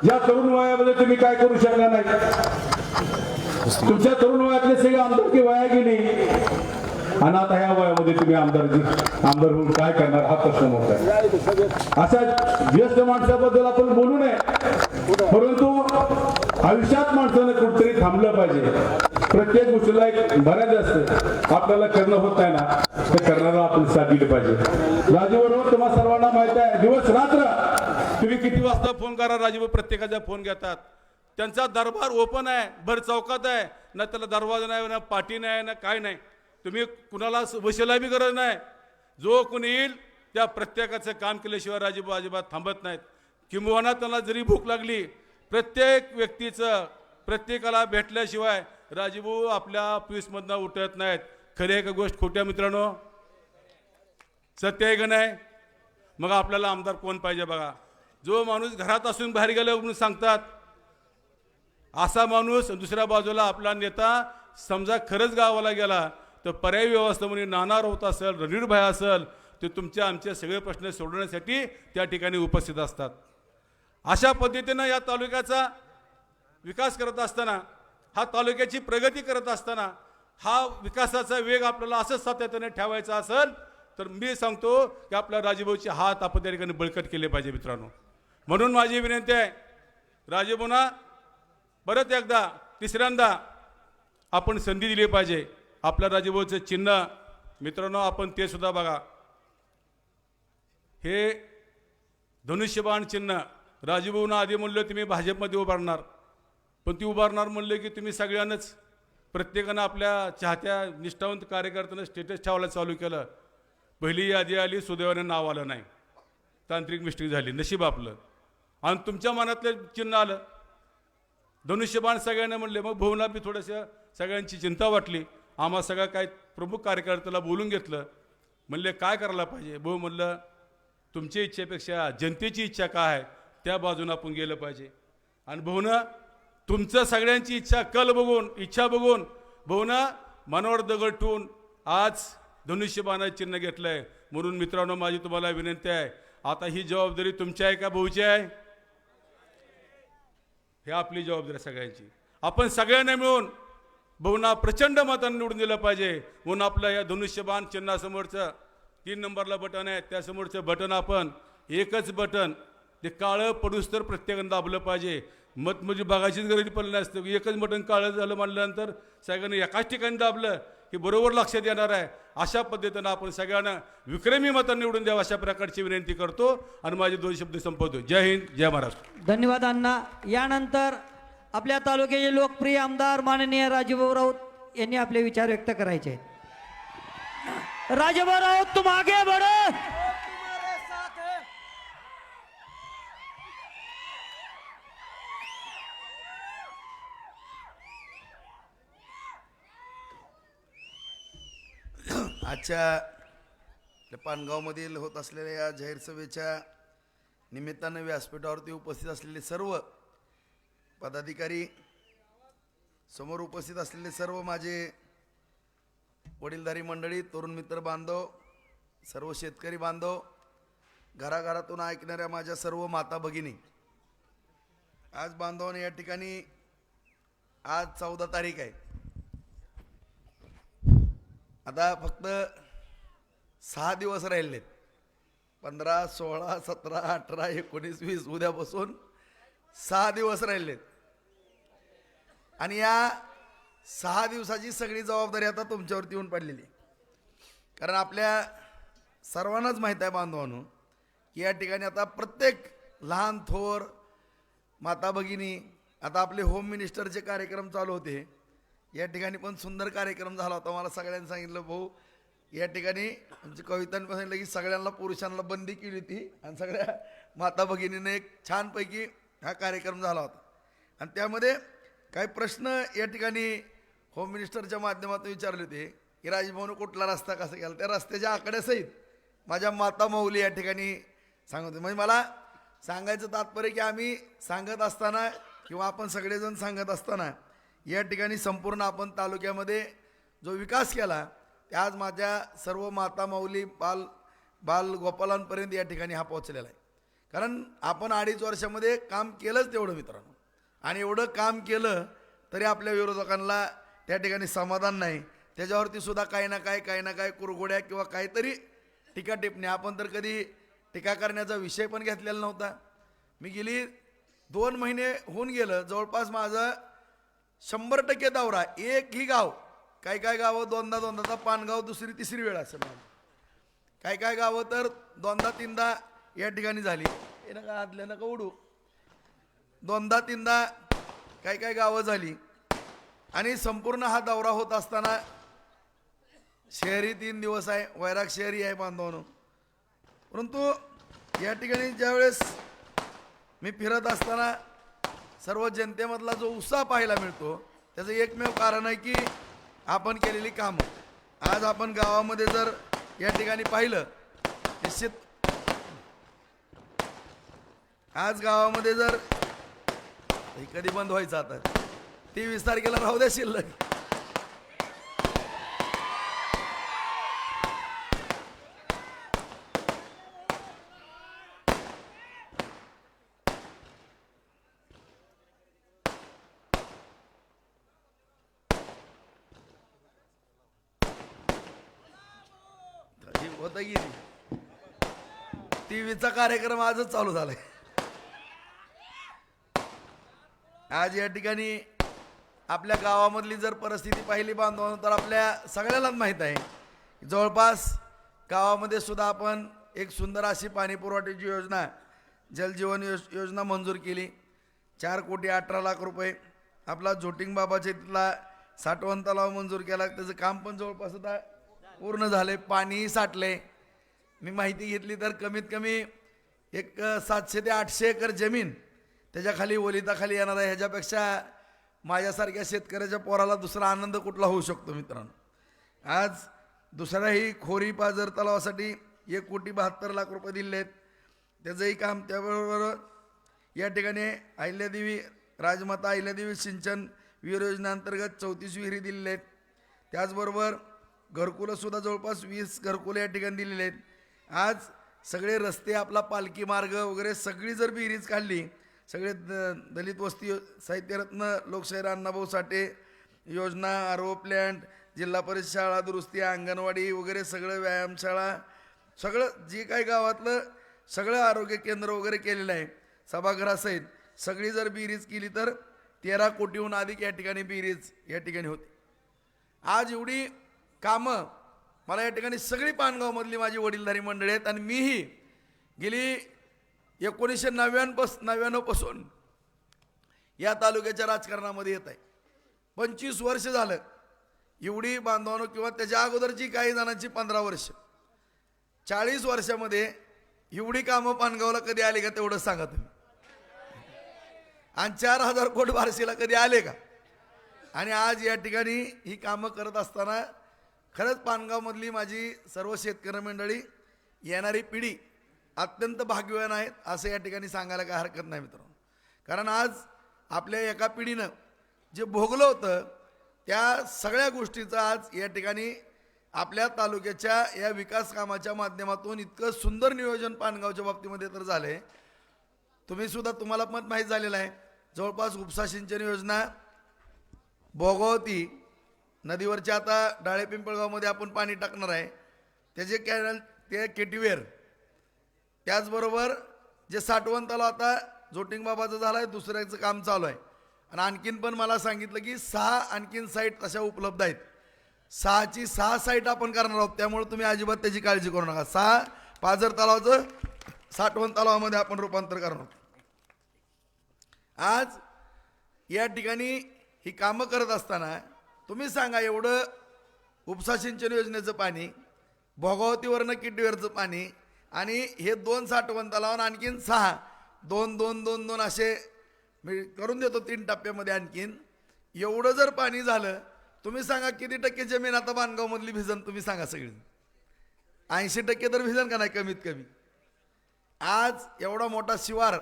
या तरुण वयामध्ये तुम्ही काय करू शकणार नाही. तुमच्या तरुण वयातले सगळे आमदारकी वाया गेली आणि आता ह्या वयामध्ये तुम्ही आमदार होऊन काय करणार हा प्रश्न मोठा आहे. अशा ज्येष्ठ माणसाबद्दल आपण बोलू नये, परंतु आयुष्यात माणसानं कुठेतरी थांबलं पाहिजे. प्रत्येक गोष्टीला एक बऱ्याच असते, आपल्याला करणं होत नाही ना तर करणारा आपण साथ दिली पाहिजे. राजेभाऊ तुम्हाला सर्वांना माहित आहे, दिवस रात्र तुम्ही किती वाजता फोन करा, राजेभाऊ प्रत्येकाचा फोन घेतात. त्यांचा दरबार ओपन आहे, भर चौकात आहे, ना त्याला दरवाजा नाही, ना पाठी नाही, ना काय नाही. तुम्ही कुणाला वशिला बी गरज नाही, जो कोणी येईल त्या प्रत्येकाचं काम केल्याशिवाय राजेभाऊ अजिबात थांबत नाहीत. किंबहुना त्यांना जरी भूक लागली, प्रत्येक व्यक्तीचं प्रत्येकाला भेटल्याशिवाय राजेभाऊ आपल्या ऑफिसमधनं उठत नाहीत. खरी आहे का गोष्ट खोट्या मित्रांनो? सत्य आहे का नाही? मग आपल्याला आमदार कोण पाहिजे बघा, जो माणूस घरात असून बाहेर गेला म्हणून सांगतात असा माणूस. दुसऱ्या बाजूला आपला नेता समजा खरंच गावाला गेला तर पर्यायी व्यवस्था म्हणून नाना राऊत असेल, रणवीर भाई असेल, ते तुमचे आमचे सगळे प्रश्न सोडवण्यासाठी त्या ठिकाणी उपस्थित असतात. अशा पद्धतीनं या तालुक्याचा विकास करत असताना, हा तालुक्याची प्रगती करत असताना, हा विकासाचा वेग आपल्याला असंच सातत्याने ठेवायचा असेल तर मी सांगतो की आपल्या राजेभाऊचे हात आपण त्या ठिकाणी बळकट केले पाहिजे मित्रांनो. म्हणून माझी विनंती आहे, राजेभाऊंना परत एकदा तिसऱ्यांदा आपण संधी दिली पाहिजे. आपल्या राजेभाऊचं चिन्ह मित्रांनो आपण ते सुद्धा बघा, हे धनुष्यबाण चिन्ह राजूभाऊनं आधी म्हणलं तुम्ही भाजपमध्ये उभारणार, पण ती उभारणार म्हणलं की तुम्ही सगळ्यांनाच प्रत्येकानं आपल्या चाहत्या निष्ठावंत कार्यकर्त्यांना स्टेटस ठेवायला चालू केलं. पहिली यादी आली, सुदैवाने नाव आलं नाही, तांत्रिक मिस्टेक झाली, नशीब आपलं. आणि तुमच्या मनातलं चिन्ह आलं, धनुष्यबाण सगळ्यांना म्हणले. मग भाऊला बी थोडंसं सगळ्यांची चिंता वाटली. आम्हा सगळ्या काय प्रमुख कार्यकर्त्याला बोलून घेतलं, म्हणले काय करायला पाहिजे. भाऊ म्हणलं तुमच्या इच्छेपेक्षा जनतेची इच्छा काय आहे त्या बाजूने आपण गेलं पाहिजे. आणि भाऊनं तुमचं सगळ्यांची इच्छा इच्छा बघून भाऊनं मनावर दगड ठेवून आज धनुष्यबाणाचं चिन्ह घेतलंय. म्हणून मित्रांनो, माझी तुम्हाला विनंती आहे, आता ही जबाबदारी तुमची आहे का भाऊची आहे? हे आपली जबाबदारी सगळ्यांची. आपण सगळ्यांना मिळून भाऊंना प्रचंड मतांनी निवडून दिलं पाहिजे. म्हणून आपलं या धनुष्यबाण चिन्हासमोरचं 3 नंबरला बटन आहे, त्यासमोरचं बटन आपण एकच बटन ते काळं पडूस तर प्रत्येकानं दाबलं पाहिजे. मत म्हणजे बघायचीच गरज पडली नसतं. एकच बटन काळं झालं म्हणल्यानंतर सगळ्यांनी एकाच ठिकाणी दाबलं की बरोबर लक्षात येणार आहे. अशा पद्धतीनं आपण सगळ्यांना विक्रमी मतं निवडून द्यावं अशा प्रकारची विनंती करतो आणि माझे 2 शब्द संपवतो. जय हिंद, जय महाराष्ट्र. धन्यवाद अण्णा. यानंतर आपल्या तालुक्याचे लोकप्रिय आमदार माननीय राजूभाऊ राऊत यांनी आपले विचार व्यक्त करायचे आहेत. राजूभाऊ राऊत, तुम आगे बढ़ो. आजच्या पानगावमधील होत असलेल्या या जाहीर सभेच्या निमित्तानं व्यासपीठावरती उपस्थित असलेले सर्व पदाधिकारी, समोर उपस्थित असलेले सर्व माझे वडीलधारी मंडळी, तरुण मित्र बांधव, सर्व शेतकरी बांधव, घराघरातून ऐकणाऱ्या माझ्या सर्व माता भगिनी, आज बांधवांनी या ठिकाणी आज 14 तारीख आहे. आता फक्त 6 दिवस राहिलेत. 15, 16, 17, 18, 19, 20 उद्यापासून 6 दिवस राहिलेत. आणि या 6 दिवसाची सगळी जबाबदारी आता तुमच्यावरती येऊन पडलेली. कारण आपल्या सर्वांनाच माहीत आहे बांधवांनो की या ठिकाणी आता प्रत्येक लहान थोर माता भगिनी, आता आपले होम मिनिस्टरचे कार्यक्रम चालू होते, या ठिकाणी पण सुंदर कार्यक्रम झाला होता. मला सगळ्यांनी सांगितलं, भाऊ या ठिकाणी आमची कवितांनी सांगितलं की सगळ्यांना पुरुषांना बंदी केली होती आणि सगळ्या माता भगिनीने एक छानपैकी हा कार्यक्रम झाला होता. आणि त्यामध्ये काही प्रश्न या ठिकाणी होम मिनिस्टरच्या माध्यमातून विचारले होते की राजभवन कुठला रस्ता कसा केला. त्या रस्त्याच्या आकड्यासहित माझ्या माता माऊली या ठिकाणी सांगत होते. म्हणजे मला सांगायचं तात्पर्य की आम्ही सांगत असताना किंवा आपण सगळेजण सांगत असताना या ठिकाणी संपूर्ण आपण तालुक्यामध्ये जो विकास केला ते आज माझ्या सर्व माता माऊली बाल गोपालांपर्यंत या ठिकाणी हा पोहोचलेला आहे. कारण आपण 2.5 वर्षामध्ये काम केलंच तेवढं मित्रांनो. आणि एवढं काम केलं तरी आपल्या विरोधकांना त्या ठिकाणी समाधान नाही. त्याच्यावरती सुद्धा काही ना काय कुरघोड्या किंवा काहीतरी टीका टिप्पणी. आपण तर कधी टीका करण्याचा विषय पण घेतलेला नव्हता. मी गेली 2 महिने होऊन गेलं, जवळपास माझं 100% दौरा. एकही गाव, काय गावं 2दा पानगाव 2री 3री वेळ असेल. काय गावं तर 2दा-3दा या ठिकाणी झाली. हे नका आदल्या नका उडू. 2दा-3दा काय गावं झाली. आणि संपूर्ण हा दौरा होत असताना शहरी 3 दिवस आहे, वैराग शहरी आहे बांधवांनो. परंतु या ठिकाणी ज्यावेळेस मी फिरत असताना सर्व जनतेमधला जो उत्साह पाहायला मिळतो त्याचं एकमेव कारण आहे की आपण केलेली कामं. आज आपण गावामध्ये जर या ठिकाणी पाहिलं, निश्चित आज गावामध्ये जर कधी बंद व्हायचं आता 23 तारखेला राहू द्या शिल्लक. होता की 23चा कार्यक्रम आजच चालू झालाय. आज या ठिकाणी आपल्या गावामधली जर परिस्थिती पाहिली बांधवांनो तर आपल्या सगळ्यालाच माहीत आहे जवळपास गावामध्ये सुद्धा आपण एक सुंदर अशी पाणी पुरवठ्याची योजना जलजीवन योजना मंजूर केली, 4,18,00,000 रुपये. आपला झोटिंग बाबाच्या तिथला साठवण तलाव मंजूर केला, त्याचं काम पण जवळपास आता पूर्ण झाले. पाणीही साठले. मी माहिती घेतली तर कमीत कमी एक 700 ते 800 एकर जमीन त्याच्याखाली ओलिताखाली येणार आहे. ह्याच्यापेक्षा माझ्यासारख्या शेतकऱ्याच्या पोराला दुसरा आनंद कुठला होऊ शकतो मित्रांनो. आज दुसऱ्याही खोरी पाझर तलावासाठी 1,72,00,000 रुपये दिले आहेत. त्याचंही काम, त्याबरोबर या ठिकाणी अहिल्यादेवी राजमाता अहिल्यादेवी सिंचन विहीर योजनेअंतर्गत 34 विहिरी दिलेल्या आहेत. त्याचबरोबर घरकुलंसुद्धा जवळपास 20 घरकुलं या ठिकाणी दिलेले आहेत. आज सगळे रस्ते, आपला पालखी मार्ग वगैरे सगळी जर विहिरीच काढली, सगळे दलित वस्ती साहित्यरत्न लोकशाहीर अण्णाभाऊ साठे योजना, आरो प्लॅन्ट, जिल्हा परिषद शाळा दुरुस्ती, अंगणवाडी वगैरे सगळं, व्यायामशाळा, सगळं जे काही गावातलं सगळं आरोग्य केंद्र वगैरे केलेलं आहे. सभागृहासहित सगळी जर बेरीज केली तर 13 कोटीहून अधिक या ठिकाणी बेरीज या ठिकाणी होती. आज एवढी कामं मला या ठिकाणी सगळी पानगावमधली माझी वडीलधारी मंडळी आहेत आणि मीही गेली 1999 पासून या तालुक्याच्या राजकारणामध्ये येत आहे. 25 वर्ष झालं. एवढी बांधवानो किंवा त्याच्या अगोदरची काही जणांची 15 वर्ष, 40 वर्षामध्ये एवढी कामं पानगावला कधी आली का तेवढं सांगा तुम्ही. आणि 4,000 कोटी बार्शीला कधी आले का? आणि आज या ठिकाणी ही कामं करत असताना खरंच पानगावमधली माझी सर्व शेतकरी मंडळी, येणारी पिढी अत्यंत भाग्यवान आहेत असं या ठिकाणी सांगायला काय हरकत नाही मित्रांनो. कारण आज आपल्या एका पिढीनं जे भोगलं होतं त्या सगळ्या गोष्टीचं आज या ठिकाणी आपल्या तालुक्याच्या या विकास कामाच्या माध्यमातून इतकं सुंदर नियोजन पानगावच्या बाबतीमध्ये तर झाले. तुम्हाला मत माहीत झालेलं आहे. जवळपास उपसा सिंचन योजना भोगावती नदीवरच्या आता डाळे पिंपळगावमध्ये आपण पाणी टाकणार आहे, त्याचे कॅनल ते केटीवेर, त्याचबरोबर जे साठवण तलाव आता जोटिंग बाबाचं झालं आहे, दुसऱ्याचं काम चालू आहे. आणि आणखीन पण मला सांगितलं की 6 आणखीन साईट तशा उपलब्ध आहेत. 6ची 6 साईट आपण करणार आहोत. त्यामुळे तुम्ही अजिबात त्याची काळजी करू नका. 6 पाझर तलावाचं साठवण तलावामध्ये आपण रूपांतर करणार आहोत. आज या ठिकाणी ही कामं करत असताना तुम्ही सांगा, एवढं उपसा सिंचन योजनेचं पाणी, भोगावतीवरनं किटवेरचं पाणी आणि हे 2 साठवण तलाव आणखीन 6, 2 असे मी करून देतो 3 टप्प्यामध्ये आणखीन. एवढं जर पाणी झालं, तुम्ही सांगा किती टक्के जमीन आता बांधगावमधली भिजन? तुम्ही सांगा सगळी. 80% तर भिजन का नाही कमीत कमी. आज एवढा मोठा शिवार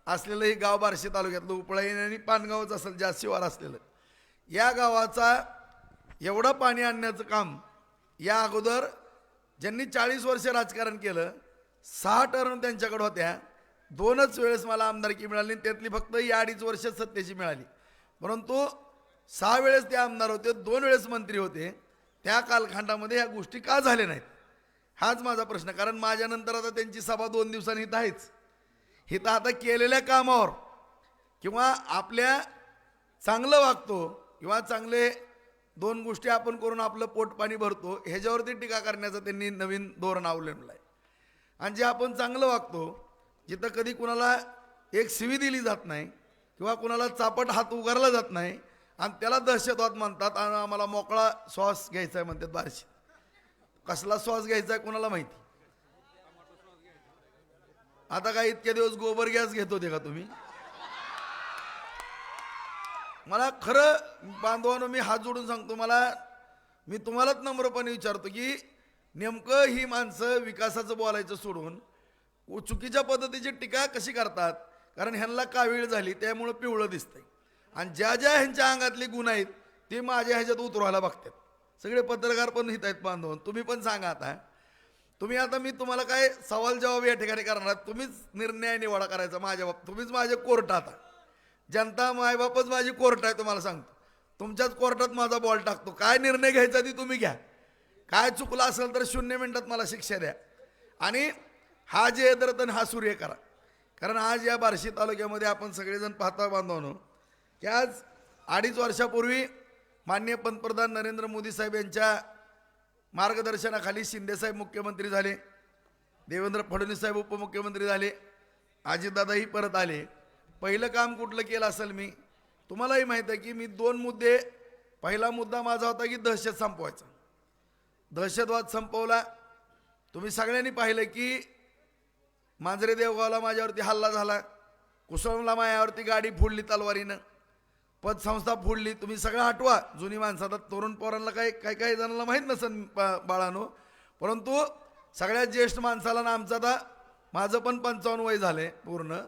असलेलं हे गाव बार्शी तालुक्यातलं उपळाईन आणि पानगावच असेल जास्त शिवार असलेलं, या गावाचा एवढं पाणी आणण्याचं काम या अगोदर ज्यांनी 40 वर्ष राजकारण केलं, 6 टर्म त्यांच्याकडे होत्या, 2च वेळेस मला आमदारकी मिळाली, त्यातली फक्त ही 2.5 वर्ष सत्तेची मिळाली. परंतु 6 वेळेस ते आमदार होते, 2 वेळेस मंत्री होते. त्या कालखंडामध्ये ह्या गोष्टी का झाल्या नाहीत हाच माझा प्रश्न. कारण माझ्यानंतर आता त्यांची सभा 2 दिवसांनी इथं आहेच. इथं आता केलेल्या कामावर किंवा आपल्या चांगलं वागतो किंवा चांगले 2 गोष्टी आपण करून आपलं पोट पाणी भरतो ह्याच्यावरती टीका करण्याचं त्यांनी नवीन धोरण अवलंबलं आहे. आणि जे आपण चांगलं वागतो, जिथं कधी कुणाला एक शिवी दिली जात नाही किंवा कुणाला चापट हात उगारला जात नाही आणि त्याला दहशतवाद म्हणतात आणि आम्हाला मोकळा श्वास घ्यायचा आहे म्हणतात बार्शी. कसला श्वास घ्यायचा आहे कुणाला माहिती? आता काय इतके दिवस गोबर गॅस घेत होते का तुम्ही? मला खरं बांधवांनो मी हात जोडून सांगतो, मी तुम्हालाच नम्रपणे विचारतो की नेमकं ही माणसं विकासाचं बोलायचं सोडून चुकीच्या पद्धतीची टीका कशी करतात? कारण ह्यांना कावीळ झाली त्यामुळं पिवळं दिसतंय आणि ज्या ज्या ह्यांच्या अंगातले गुण आहेत ते माझ्या ह्याच्यात उतरवायला बघतात. सगळे पत्रकार पण हित आहेत बांधवून. तुम्ही पण सांगा आता. मी तुम्हाला काय सवाल जवाब या ठिकाणी करणार, तुम्हीच निर्णय निवाडा करायचा माझ्या बाबतीत. तुम्हीच माझे कोर्ट. आता जनता मायबापच माझी कोर्ट आहे. तुम्हाला सांगतो, तुमच्याच कोर्टात माझा बॉल टाकतो. काय निर्णय घ्यायचा ती तुम्ही घ्या. काय चुकलं असेल तर 0 मिनिटात मला शिक्षा द्या आणि हा जे दर्तन हा सूर्य करा. कारण आज या बार्शी तालुक्यामध्ये आपण सगळेजण पाहता बांधवानो की आज 2.5 वर्षापूर्वी माननीय पंतप्रधान नरेंद्र मोदी साहेब यांच्या मार्गदर्शनाखाली शिंदेसाहेब मुख्यमंत्री झाले, देवेंद्र फडणवीस साहेब उपमुख्यमंत्री झाले. अजितदादाही परत आले. पहिलं काम कुठलं केलं असेल मी, तुम्हालाही माहीत आहे की मी 2 मुद्दे, पहिला मुद्दा माझा होता की दहशत संपवायचा. दहशतवाद संपवला. तुम्ही सगळ्यांनी पाहिलं की मांजरे देवगावला माझ्यावरती हल्ला झाला, कुसळला माझ्यावरती गाडी फोडली तलवारीनं, पतसंस्था फोडली. तुम्ही सगळं आठवा. जुनी माणसं, आता तरुण पोरांना काही जणांना माहीत नसेल बाळानो, परंतु सगळ्यात ज्येष्ठ माणसाला ना आमचं आता, माझं पण 55 वय झालं पूर्ण.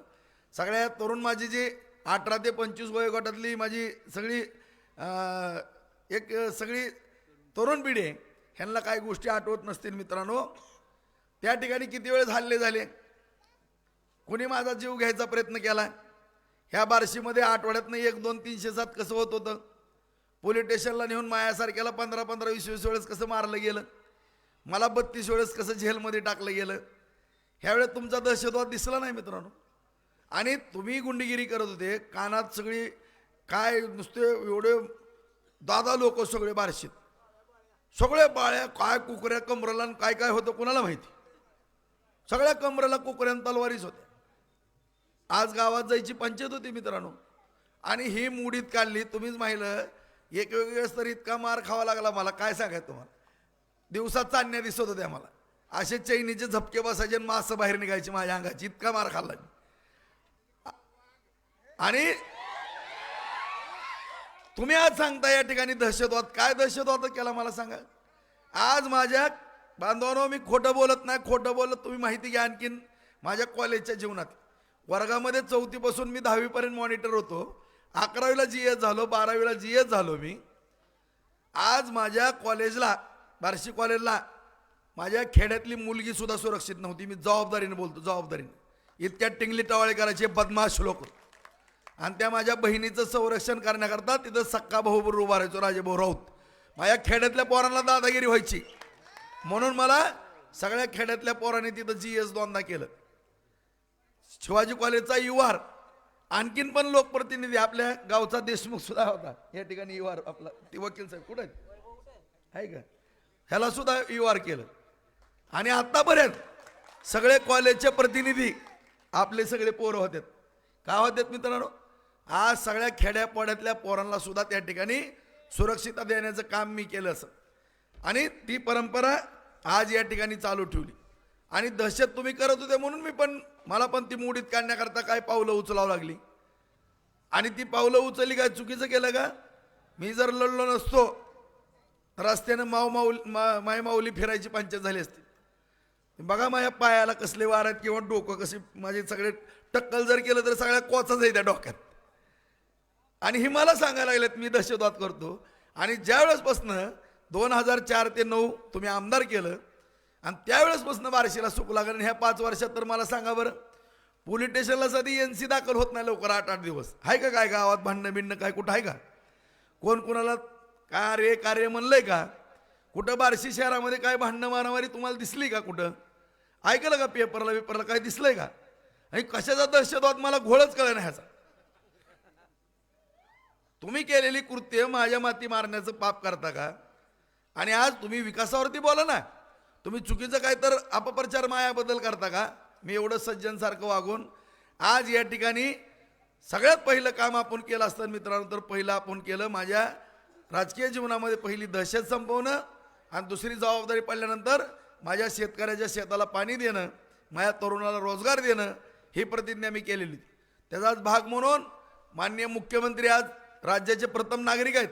सगळ्यात तरुण माझी जी 18 ते 25 वयोगटातली माझी सगळी सगळी तरुण पिढी आहे, ह्यांना काही गोष्टी आठवत नसतील मित्रांनो. त्या ठिकाणी किती वेळेस हल्ले झाले, कुणी माझा जीव घ्यायचा प्रयत्न केला. ह्या बार्शीमध्ये आठवड्यातनं 1, 2, 307 कसं होत होतं. पोलीस स्टेशनला नेऊन मायासारख्याला 15, 20 वेळेस कसं मारलं गेलं. मला 32 वेळेस कसं जेलमध्ये टाकलं गेलं. ह्यावेळेस तुमचा दहशतवाद दिसला नाही मित्रांनो. आणि तुम्ही गुंडगिरी करत होते, कानात सगळी काय नुसते एवढे दादा लोक सगळे बार्शीत, सगळे बाळ्या, काय कुकऱ्या कमरेला काय काय होतं कुणाला माहिती. सगळ्या कमरेला कुकऱ्या तलवारीच होत्या. आज गावात जायची पंचायत होती मित्रांनो. आणि ही मुडीत काढली. तुम्हीच माहिलं, एक वेळेस तर इतका मार खावा लागला मला, काय सांगायचं तुम्हाला. दिवसात चांदण्या दिसत होत्या मला, असे चैनीचे झपके बसायचे, मासं बाहेर निघायची माझ्या अंगाची, इतका मार खाल्ला मी. आणि तुम्ही आज सांगता या ठिकाणी दहशतवाद, काय दहशतवाद केला मला सांगा. आज माझ्या बांधवांनो, मी खोटं बोलत नाही. खोटं बोलत तुम्ही माहिती घ्या. आणखीन माझ्या कॉलेजच्या जीवनात वर्गामध्ये 4थी पासून मी 10वी पर्यंत मॉनिटर होतो. 11वीला GS झालो, 12वीला GS झालो मी. आज माझ्या कॉलेजला, बार्शी कॉलेजला, माझ्या खेड्यातली मुलगी सुद्धा सुरक्षित नव्हती. मी जबाबदारीने बोलतो, जबाबदारीने. इतक्या टिंगली टवाळे करायचे बदमाश लोक. आणि त्या माझ्या बहिणीचं संरक्षण करण्याकरता तिथं सक्का भाऊ बरोबर उभा राहायचो, राजेभाऊ राऊत. माझ्या खेड्यातल्या पोरांना दादागिरी व्हायची, म्हणून मला सगळ्या खेड्यातल्या पोरांनी तिथं GS 2दा केलं. शिवाजी कॉलेजचा युवार, आणखीन पण लोकप्रतिनिधी, आपल्या गावचा देशमुख सुद्धा होता या ठिकाणी युवार, आपला ती वकील साहेब कुठे आहे का, ह्याला सुद्धा युवार केलं. आणि आतापर्यंत सगळे कॉलेजचे प्रतिनिधी आपले सगळे पोरं होतात. का होतात मित्रांनो, आज सगळ्या खेड्यापाड्यातल्या पोरांना सुद्धा त्या ठिकाणी सुरक्षितता देण्याचं काम मी केलं असं. आणि ती परंपरा आज या ठिकाणी चालू ठेवली. आणि दहशत तुम्ही करत होते म्हणून मला पण ती मोडीत काढण्याकरता काय पावलं उचलावं लागली. आणि ती पावलं उचलली काय चुकीचं केलं का. मी जर लढलो नसतो रस्त्यानं माय माऊली फिरायची पंचायत झाली असती. बघा माझ्या पायाला कसले वार आहेत किंवा डोकं कसे माझे सगळे, टक्कल जर केलं तर सगळ्या कोचाच आहे त्या डोक्यात. आणि ही मला सांगायला लागलेत मी दहशतवाद करतो. आणि ज्यावेळेसपासून 2004 ते 2009 तुम्ही आमदार केलं आणि त्यावेळेसपासून बार्शीला सुख लागलं. ह्या 5 वर्षात तर मला सांगा बरं, पोलीस स्टेशनला सध्या NC दाखल होत नाही लवकर 8-8 दिवस. आहे का काय गावात भांडणं बिंडणं काय कुठं आहे का, कोण कुणाला कार्य म्हणलंय का, कुठं बार्शी शहरामध्ये काय भांडणं मारामारी तुम्हाला दिसली का, कुठं ऐकलं का पेपरला काय दिसलंय का. आणि कशाचा दहशतवाद मला घोळच कळलं नाही ह्याचा. तुम्ही केलेली कृत्य माझ्या माती मारण्याचं पाप करता का. आणि आज तुम्ही विकासावरती बोला ना, तुम्ही चुकीचं काय तर अपप्रचार मायाबद्दल करता का. मी एवढं सज्जनसारखं वागून आज या ठिकाणी सगळ्यात पहिलं काम आपण केलं असतं मित्रांनो, तर पहिलं आपण केलं माझ्या राजकीय जीवनामध्ये पहिली दहशत संपवणं आणि दुसरी जबाबदारी पडल्यानंतर माझ्या शेतकऱ्याच्या शेताला पाणी देणं, माझ्या तरुणाला रोजगार देणं, ही प्रतिज्ञा मी केलेली. त्याचाच भाग म्हणून माननीय मुख्यमंत्री आज राज्याचे प्रथम नागरिक आहेत,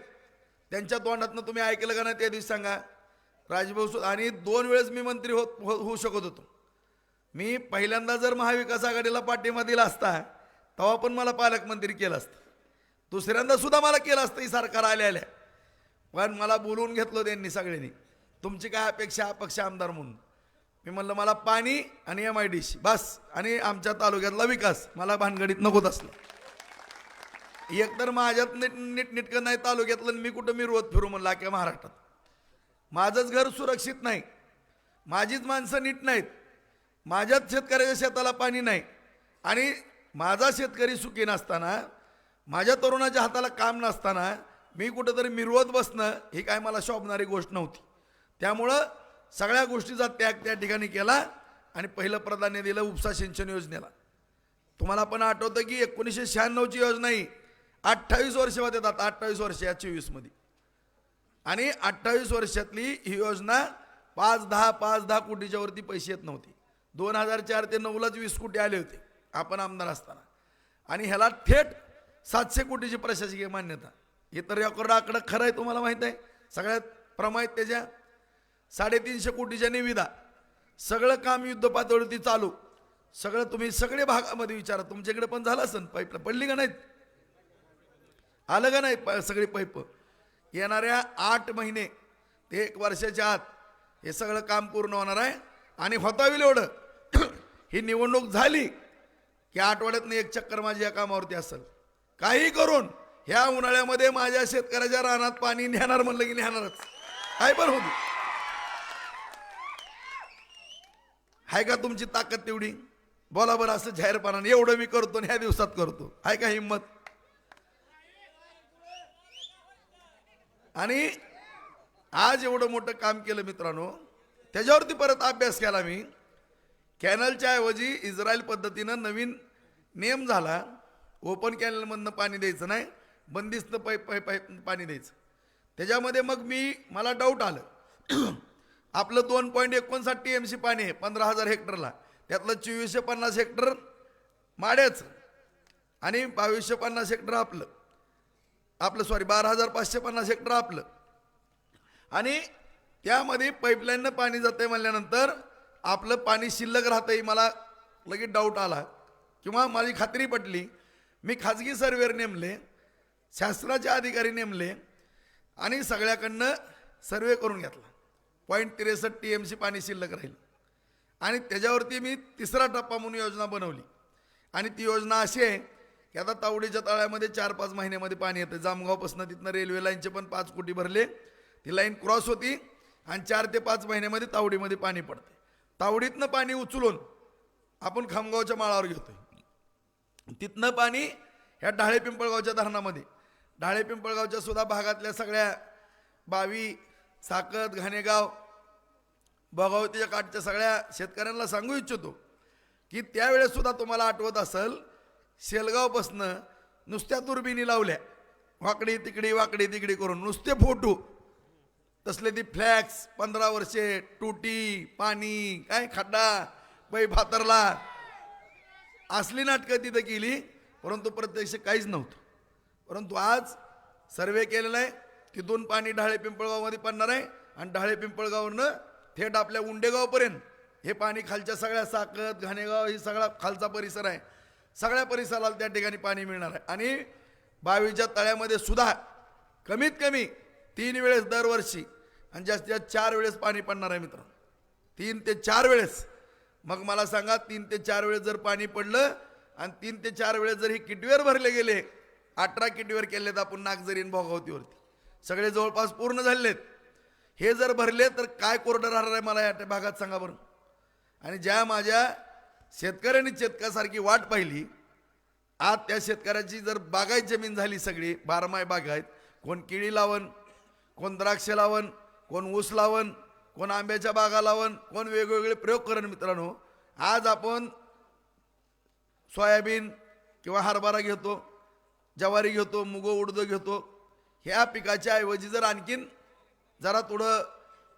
त्यांच्या तोंडातनं तुम्ही ऐकलं का नाही त्या दिवशी सांगा. राजभाऊ आणि 2 वेळेस मी मंत्री होऊ शकत होतो. मी पहिल्यांदा जर महाविकास आघाडीला पाठिंबा दिला असता तेव्हा पण मला पालकमंत्री केलं असतं. दुसऱ्यांदा सुद्धा मला केलं असतं ही सरकार आल्या. पण मला बोलवून घेतलं त्यांनी सगळ्यांनी, तुमची काय अपेक्षा अपक्ष आमदार म्हणून. मी म्हणलं मला पाणी आणि MIDC बस, आणि आमच्या तालुक्यातला विकास, मला भानगडीत नकोत असलं. एकतर माझ्यात नीटनेटकं नाही तालुक्यातलं, मी कुठं मिरवत फिरू म्हणलं अख्ख्या महाराष्ट्रात. माझंच घर सुरक्षित नाही, माझीच माणसं नीट नाहीत, माझ्याच शेतकऱ्याच्या शेताला पाणी नाही, आणि माझा शेतकरी सुखी नसताना, माझ्या तरुणाच्या हाताला काम नसताना मी कुठंतरी मिरवत बसणं ही काय मला शोभणारी गोष्ट नव्हती. त्यामुळं सगळ्या गोष्टीचा त्याग त्या ठिकाणी केला आणि पहिलं प्राधान्य दिलं उपसा सिंचन योजनेला. तुम्हाला पण आठवतं की 1996ची योजना ही 28 वर्ष होते, आता 28 वर्ष या 24 मध्ये, आणि 28 वर्षातली ही योजना 5-10 कोटीच्या वरती पैसे येत नव्हते. 2004 ते 9लाच 20 कोटी आले होते आपण आमदार असताना, आणि ह्याला थेट 700 कोटीची प्रशासकीय मान्यता. हे तर रेकॉर्ड आकडा खरं आहे, तुम्हाला माहित आहे. सगळ्यात प्रमाणित त्याच्या 350 कोटीच्या निविदा, सगळं काम युद्ध पातळीवरती चालू. सगळं तुम्ही सगळे भागामध्ये विचारा, तुमच्याकडे पण झालं असेल. पाईप पडली का नाहीत, आलं का नाही सगळी पाईप. येणाऱ्या 8 महिने ते 1 वर्षाच्या आत हे सगळं काम पूर्ण होणार आहे. आणि होता होईल एवढं ही निवडणूक झाली की आठवड्यातनं 1 चक्कर माझी या कामावरती असेल. काही करून ह्या उन्हाळ्यामध्ये माझ्या शेतकऱ्याच्या रानात पाणी नेणार म्हणलं की नेणारच, काय पण होती. आहे का तुमची ताकद तेवढी? बोला बरं असं जाहीरपणाने, एवढं मी करतो आणि ह्या दिवसात करतो. आहे का हिंमत? आणि आज एवढं मोठं काम केलं मित्रांनो, त्याच्यावरती परत अभ्यास केला मी. कॅनलच्या ऐवजी इस्रायल पद्धतीनं नवीन नियम झाला, ओपन कॅनलमधनं पाणी द्यायचं नाही, बंदिस्त पाईप पाणी द्यायचं. त्याच्यामध्ये मग मला डाऊट आलं. आपलं 2.59 TMC पाणी आहे 15,000 हेक्टरला, त्यातलं 2450 हेक्टर माड्याचं आणि 2250 हेक्टर आपलं 12,550 हेक्टर आपलं. आणि त्यामध्ये पाईपलाईननं पाणी जातंय म्हणल्यानंतर आपलं पाणी शिल्लक राहतंय. मला लगेच डाऊट आला किंवा माझी खात्री पटली. मी खाजगी सर्वेअर नेमले, शास्त्राचे अधिकारी नेमले आणि सगळ्याकडनं सर्वे करून घेतला. 0.63 TMC पाणी शिल्लक राहील. आणि त्याच्यावरती मी 3रा टप्पा म्हणून योजना बनवली. आणि ती योजना अशी आहे की आता तावडीच्या तळ्यामध्ये 4-5 महिन्यामध्ये पाणी येतं. जामगावपासून तिथनं रेल्वे लाईनचे पण 5 कोटी भरले, ती लाईन क्रॉस होती आणि 4 ते 5 महिन्यामध्ये तावडीमध्ये पाणी पडते. तावडीतनं पाणी उचलून आपण खामगावच्या माळावर घेतोय. तिथनं पाणी ह्या ढाळे पिंपळगावच्या धरणामध्ये, ढाळे पिंपळगावच्या सुद्धा भागातल्या सगळ्या बावी, साकत, घाणेगाव, भोगावतीच्या काठच्या सगळ्या शेतकऱ्यांना सांगू इच्छितो की त्यावेळेस सुद्धा तुम्हाला आठवत असेल, शेलगावपासनं नुसत्या दुर्बिणी लावल्या, वाकडी तिकडी करून नुसते फोटो, तसले ती फ्लॅक्स 15 वर्षे, टुटी, पाणी, काय खड्डा, पैप हातरला, असली नाटकं तिथं केली, परंतु प्रत्यक्ष काहीच नव्हतं. परंतु आज सर्वे केलेला आहे, तिथून पाणी ढाळे पिंपळगावमध्ये पडणार आहे आणि ढाळे पिंपळगावनं थेट आपल्या उंडेगावपर्यंत हे पाणी खालच्या सगळ्या साकत, घाणेगाव, ही सगळा खालचा परिसर आहे, सगळ्या परिसराला त्या ठिकाणी पाणी मिळणार आहे. आणि बावीच्या तळ्यामध्ये सुद्धा कमीत कमी 3 वेळेस दरवर्षी आणि जास्तीत जास्त 4 वेळेस पाणी पडणार आहे मित्रांनो. 3 ते 4 वेळेस. मग मला सांगा, 3 ते 4 वेळेस जर पाणी पडलं आणि 3 ते 4 वेळेस जर ही किटवेर भरले गेले, 18 किटवेर केलेत आपण नागझरीन भोगावतीवरती, सगळे जवळपास पूर्ण झालेत. हे जर भरले तर काय कोरडं राहणार आहे मला या भागात सांगा बरं. आणि ज्या माझ्या शेतकऱ्यांनी शेतकऱ्यासारखी वाट पाहिली, आज त्या शेतकऱ्याची जर बागायत जमीन झाली सगळी 12 बागायत, कोण केळी लावण, कोण द्राक्ष लावण, कोण ऊस लावण, कोण आंब्याच्या बागा लावण, कोण वेगवेगळे प्रयोग करण. मित्रांनो, आज आपण सोयाबीन किंवा हरभरा घेतो, ज्वारी घेतो, मुग उडद घेतो. ह्या पिकाच्या ऐवजी जर आणखीन जरा थोडं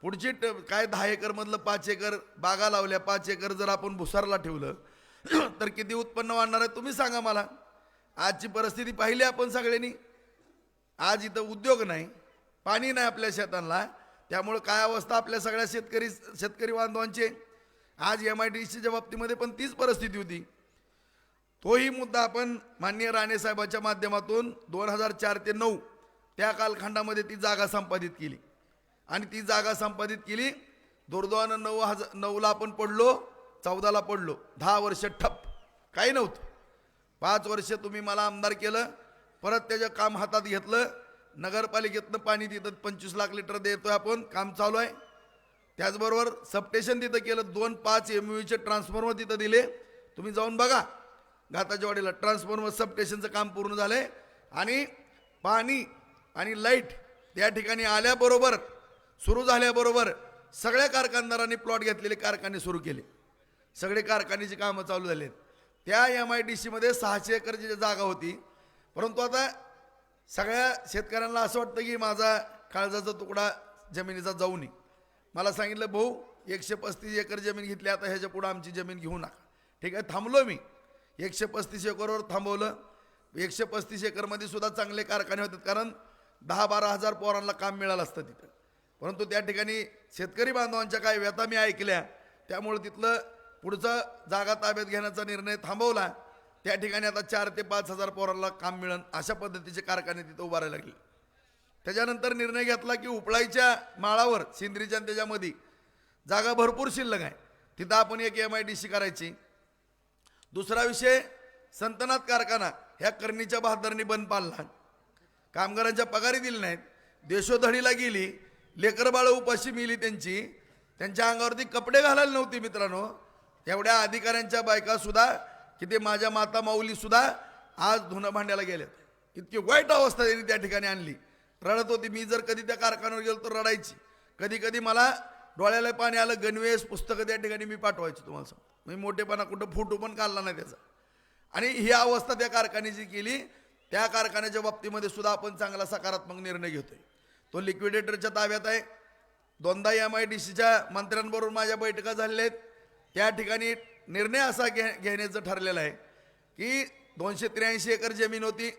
पुढची काय 10 एकर मधलं 5 एकर बागा लावल्या, 5 एकर जर आपण भुसारला ठेवलं तर किती उत्पन्न वाढणार आहे तुम्ही सांगा मला. आजची परिस्थिती पाहिली आपण सगळ्यांनी. आज इथं उद्योग नाही, पाणी नाही आपल्या शेतांना, त्यामुळं काय अवस्था आपल्या सगळ्या शेतकरी बांधवांचे. आज MIDCच्या बाबतीमध्ये पण तीच परिस्थिती होती. तोही मुद्दा आपण माननीय राणेसाहेबांच्या माध्यमातून 2004 ते 9 त्या कालखंडामध्ये ती जागा संपादित केली. आणि ती जागा संपादित केली, दुर्दैवानं 9ला आपण पडलो, 14ला पडलो, 10 वर्ष ठप, काही नव्हतं. 5 वर्ष तुम्ही मला आमदार केलं, परत त्याचं काम हातात घेतलं. नगरपालिकेतनं पाणी तिथं 25 लाख लिटर देतोय आपण, काम चालू आहे. त्याचबरोबर सबस्टेशन तिथं केलं, 2.5 MVAचे ट्रान्सफॉर्मर तिथं दिले. तुम्ही जाऊन बघा घाताच्या वाडीला ट्रान्सफॉर्मर सबस्टेशनचं काम पूर्ण झालंय. आणि पाणी आणि लाईट त्या ठिकाणी आल्याबरोबर, सुरू झाल्याबरोबर सगळ्या कारखानदारांनी प्लॉट घेतलेले कारखाने सुरू केले, सगळे कारखान्याची कामं चालू झाले. त्या MIDC मध्ये 600 एकरची जागा होती. परंतु आता सगळ्या शेतकऱ्यांना असं वाटतं की माझा काळजाचा तुकडा जमिनीचा जाऊ नये. मला सांगितलं भाऊ 135 एकर जमीन घेतली, आता ह्याच्या पुढे आमची जमीन घेऊ नका. ठीक आहे, थांबलो मी. 135 एकरवर थांबवलं. 135 एकरमध्ये सुद्धा चांगले कारखाने होते, कारण 10-12 हजार पोरांना काम मिळालं असतं तिथं. परंतु त्या ठिकाणी शेतकरी बांधवांच्या काही व्यथा मी ऐकल्या, त्यामुळे तिथलं पुढचं जागा ताब्यात घेण्याचा निर्णय थांबवला. त्या ठिकाणी आता 4 ते 5 हजार पोरांना काम मिळेल अशा पद्धतीचे कारखाने तिथं उभारायला लागले. त्याच्यानंतर निर्णय घेतला की उपळाईच्या माळावर सिंद्रीच्या त्याच्यामध्ये जागा भरपूर शिल्लक आहे, तिथं आपण एक MIDC करायची. दुसरा विषय, संतनाथ कारखाना ह्या करणीच्या बहादरनी बंद पाडला. कामगारांच्या पगारी दिली नाहीत, देशोधडीला गेली, लेकर बाळ उपाशी मिली त्यांची, त्यांच्या अंगावरती कपडे घालायला नव्हते. मित्रांनो, एवढ्या अधिकाऱ्यांच्या बायका सुद्धा की ते माझ्या माता माऊली सुद्धा आज धुणं भांड्याला गेल्यात. इतकी वाईट अवस्था त्यांनी त्या ठिकाणी आणली. रडत होती. मी जर कधी त्या कारखान्यावर गेलो तर रडायची. कधी कधी मला डोळ्याला पाणी आलं. गणवेश पुस्तकं त्या ठिकाणी मी पाठवायची. तुम्हाला सांगतो, मी मोठेपणा कुठं फोटो पण काढला नाही त्याचा. आणि ही अवस्था त्या कारखान्याची केली. त्या कारखान्याच्या बाबतीमध्ये सुद्धा आपण चांगला सकारात्मक निर्णय घेतोय. तो लिक्विडेटरच्या ताब्यात आहे. 2दा MIDCच्या मंत्र्यांबरोबर माझ्या बैठका झालेल्या आहेत. त्या ठिकाणी निर्णय असा घेण्याचं ठरलेलं आहे की 283 एकर जमीन होती,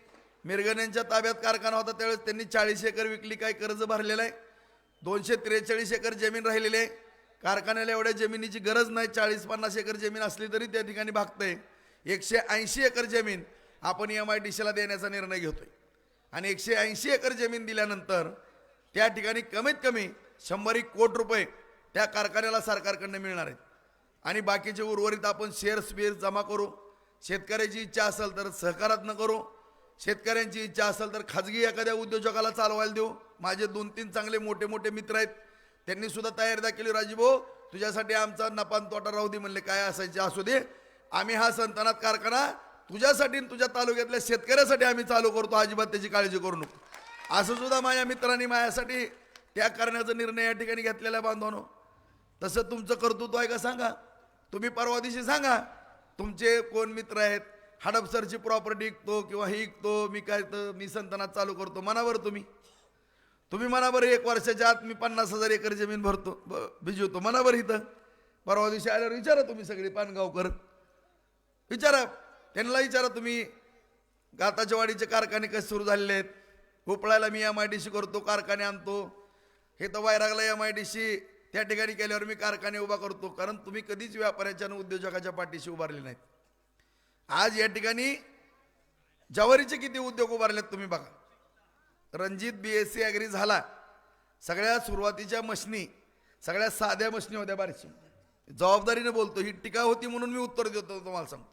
मिरगण्यांच्या ताब्यात कारखाना होता, त्यावेळेस त्यांनी 40 एकर विकली, काही कर्ज भरलेलं आहे. 243 एकर जमीन राहिलेली आहे. कारखान्याला एवढ्या जमिनीची गरज नाही. 40-50 एकर जमीन असली तरी त्या ठिकाणी भागतंय. 180 एकर जमीन आपण MIDCला देण्याचा निर्णय घेतोय. आणि 180 एकर जमीन दिल्यानंतर त्या ठिकाणी कमीत कमी 100 कोटी रुपये त्या कारखान्याला सरकारकडनं मिळणार आहेत. आणि बाकीचे उर्वरित आपण शेअर्स जमा करू. शेतकऱ्याची इच्छा असेल तर सहकारात करू. शेतकऱ्यांची इच्छा असेल तर खाजगी एखाद्या उद्योजकाला चालवायला देऊ. माझे 2-3 चांगले मोठे मोठे मित्र आहेत, त्यांनी सुद्धा तयारी दाखवली. राजीभाऊ, तुझ्यासाठी आमचा नफा तोटा राहू दे म्हणले, काय असायचे असू दे, आम्ही हा संतनाथ कारखाना तुझ्यासाठी तुझ्या तालुक्यातल्या शेतकऱ्यासाठी आम्ही चालू करतो, अजिबात त्याची काळजी करू नको. असं सुद्धा माझ्या मित्रांनी माझ्यासाठी त्या करण्याचा निर्णय या ठिकाणी घेतलेला आहे. बांधवानो, तसं तुमचं कर्तृत्व आहे का सांगा. तुम्ही परवा दिवशी सांगा तुमचे कोण मित्र आहेत, हडपसरची प्रॉपर्टी विकतो किंवा ही विकतो, मी काय तर मी संतनाथ चालू करतो. मनावर तुम्ही मनावर 1 वर्षाच्या आत मी 50,000 एकर जमीन भरतो भिजवतो. मनावर इथं परवा दिवशी आल्यावर विचारा तुम्ही सगळे पानगावकर, विचारा त्यांना, विचारा तुम्ही गाताच्या वाडीचे कारखाने कसे सुरू झालेले आहेत. उपळायला मी MIDC करतो, कारखाने आणतो. हे तर वैरागला MIDC त्या ठिकाणी केल्यावर मी कारखाने उभा करतो. कारण तुम्ही कधीच व्यापाऱ्याच्या आणि उद्योजकाच्या पाठीशी उभारले नाहीत. आज या ठिकाणी ज्वारीचे किती उद्योग उभारलेत तुम्ही बघा. रणजित BSc ॲग्री झाला. सगळ्या सुरुवातीच्या मशनी सगळ्या साध्या मशनी होत्या. बारीची जबाबदारीने बोलतो, ही टीका होती म्हणून मी उत्तर देतो. तुम्हाला सांगतो,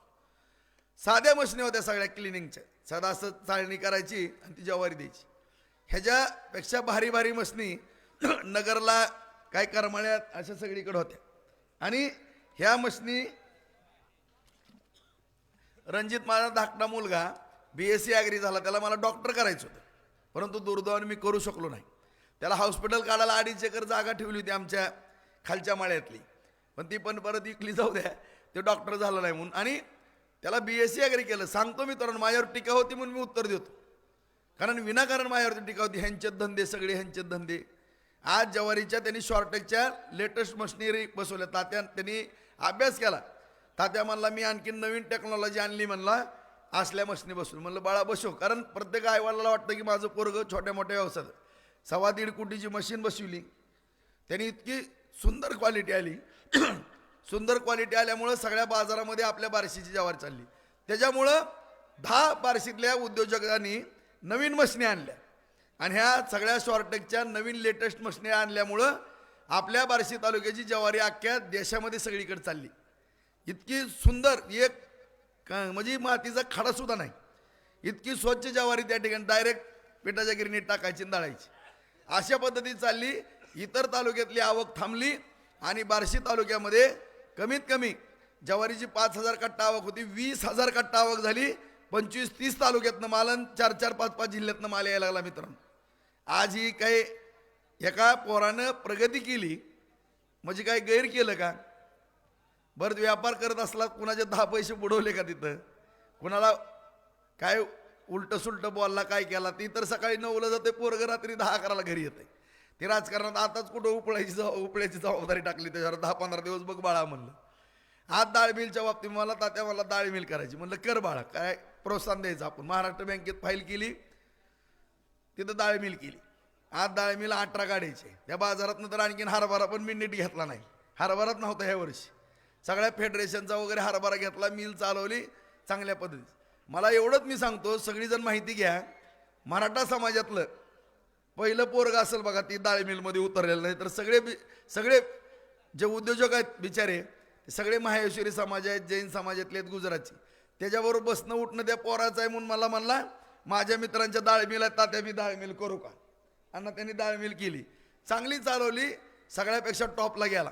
साध्या मशनी होत्या सगळ्या क्लिनिंगच्या. साधा असं चाळणी करायची आणि ती ज्वारी द्यायची. ह्याच्यापेक्षा भारी भारी मशनी नगरला, काय करमाळ्यात, अशा सगळीकडे होत्या. आणि ह्या मशनी रणजित माझा धाकटा मुलगा BSc ॲग्री झाला, त्याला मला डॉक्टर करायचं होतं, परंतु दुर्दैवाने मी करू शकलो नाही. त्याला हॉस्पिटल काढायला 2.5 एकर जागा ठेवली होती आमच्या खालच्या माळ्यातली, पण ती पण परत विकली. जाऊ द्या, ते डॉक्टर झालं नाही म्हणून. आणि त्याला BSc ॲग्री केलं. सांगतो मित्रांनो, माझ्यावर टीका होती म्हणून मी उत्तर देतो, कारण विनाकारण माझ्यावरती टीका होती. ह्यांचेच धंदे सगळे, ह्यांचेच धंदे. आज ज्वारीच्या त्यांनी शॉर्टेजच्या लेटेस्ट मशिनरी बसवल्या. तात्या त्यांनी अभ्यास केला. तात्या म्हणला मी आणखी नवीन टेक्नॉलॉजी आणली, म्हणला असल्या मशनी बसवून. म्हणलं बाळा बसव, कारण प्रत्येक आईवडिलाला वाटतं की माझं पोरगं छोट्या मोठ्या व्यवसायात. 1.25 कोटीची मशीन बसवली त्यांनी. इतकी सुंदर क्वालिटी आली. सुंदर क्वालिटी आल्यामुळं सगळ्या बाजारामध्ये आपल्या बार्शीची ज्वारी चालली. त्याच्यामुळं 10 बार्शीतल्या उद्योजकांनी नवीन मशनी आणल्या. आणि ह्या सगळ्या शॉर्टेजच्या नवीन लेटेस्ट मशनी आणल्यामुळं आपल्या बार्शी तालुक्याची ज्वारी अख्ख्या देशामध्ये सगळीकडे चालली. इतकी सुंदर, एक म्हणजे मातीचा खडा सुद्धा नाही, इतकी स्वच्छ ज्वारी त्या ठिकाणी डायरेक्ट पिठाच्या गिरणीत टाकायची, दळायची. अशा पद्धतीने चालली. इतर तालुक्यातली आवक थांबली आणि बार्शी तालुक्यामध्ये कमीत कमी ज्वारीची 5,000 कट्टा आवक होती, 20,000 कट्टा आवक झाली. 25-30 तालुक्यातनं माल, 4-4, 5-5 जिल्ह्यातनं माल यायला लागला. मित्रांनो, आज ही काही एका पोरानं प्रगती केली म्हणजे काय गैर केलं का? बरं व्यापार करत असला कुणाचे 10 पैसे बुडवले का तिथं? कुणाला काय उलट सुलट बोलला काय केला ती तर सकाळी 9ला जाते पोरग रात्री 10-11ला घरी येते. ते राजकारणात आताच कुठं उपळ्याची जबाबदारी टाकली त्याच्यावर 10-15 दिवस बघ बाळा म्हणलं. आज डाळ मिलच्या बाबतीत मला तात्या मला डाळ मिल करायची म्हणलं कर बाळा काय प्रोत्साहन द्यायचं आपण. महाराष्ट्र बँकेत फाईल केली तिथं डाळ मिल केली. आज डाळ मिल 18 गाड्याचे त्या बाजारात नंतर आणखीन हरभरा पण मी नीट घेतला नाही. हरभराच नव्हता ह्या वर्षी सगळ्या फेडरेशनचा वगैरे हरभरा घेतला मिल चालवली चांगल्या पद्धतीत. मला एवढंच मी सांगतो सगळीजण माहिती घ्या मराठा समाजातलं पहिलं पोरग असेल बघा ती डाळ मिलमध्ये उतरलेलं नाही तर सगळे जे उद्योजक आहेत बिचारे ते सगळे माहेश्वरी समाज आहेत जैन समाजातले आहेत गुजरातचे. त्याच्याबरोबर बसणं उठणं त्या पोराचं आहे म्हणून मला म्हणला माझ्या मित्रांच्या डाळ मिल आहेत तात्या मी डाळ मिल करू का. अण्णा त्यांनी डाळ मिल केली चांगली चालवली सगळ्यापेक्षा टॉपला गेला.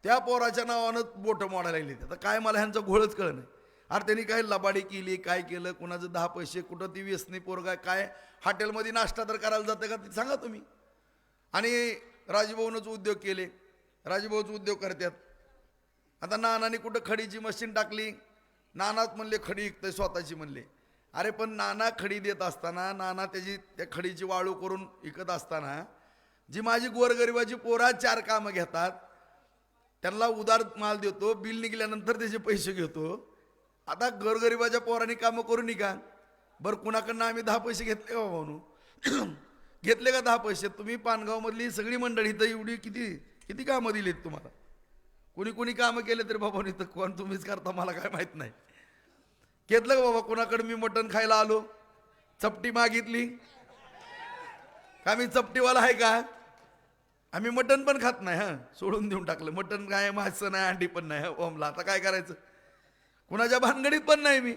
त्या पोराच्या नावानं बोटं मोडायला लागली. आता काय मला ह्यांचं घोळच कळलं नाही. अरे त्यांनी काय लबाडी केली काय केलं कुणाचं 10 पैसे कुठं ती व्यसनी पोरगा काय हॉटेलमध्ये नाश्ता तर करायला जातं का ते सांगा तुम्ही. आणि राजभाऊनच उद्योग केले राजभाऊच उद्योग करतात. आता नानाने कुठं खडीची मशीन टाकली नानाच म्हणले खडी विकतंय स्वतःची म्हणले. अरे पण नाना खडी देत असताना नाना त्या खडीची वाळू करून विकत असताना जी माझी गोरगरिबाची पोरा 4 कामं घेतात त्यांना उदार माल देतो बिल निघाल्यानंतर त्याचे पैसे घेतो. आता गोरगरिबाच्या पोरांनी कामं करून का बरं कुणाकडनं आम्ही 10 पैसे घेतले का म्हणून घेतले का 10 पैसे. तुम्ही पानगावमधली सगळी मंडळी तर एवढी किती कामं दिलीत तुम्हाला. कोणी कामं केले तरी बाबा नाही तर कोण तुम्हीच करता मला काय माहीत नाही. घेतलं का बाबा कुणाकडे मी मटण खायला आलो चपटी मागितली का मी चपटीवाला आहे का. आम्ही मटण पण खात नाही हां सोडून देऊन टाकलं. मटण काय मासं नाही अंडी पण नाही ओमला आता काय करायचं. कुणाच्या भानगडीत पण नाही मी.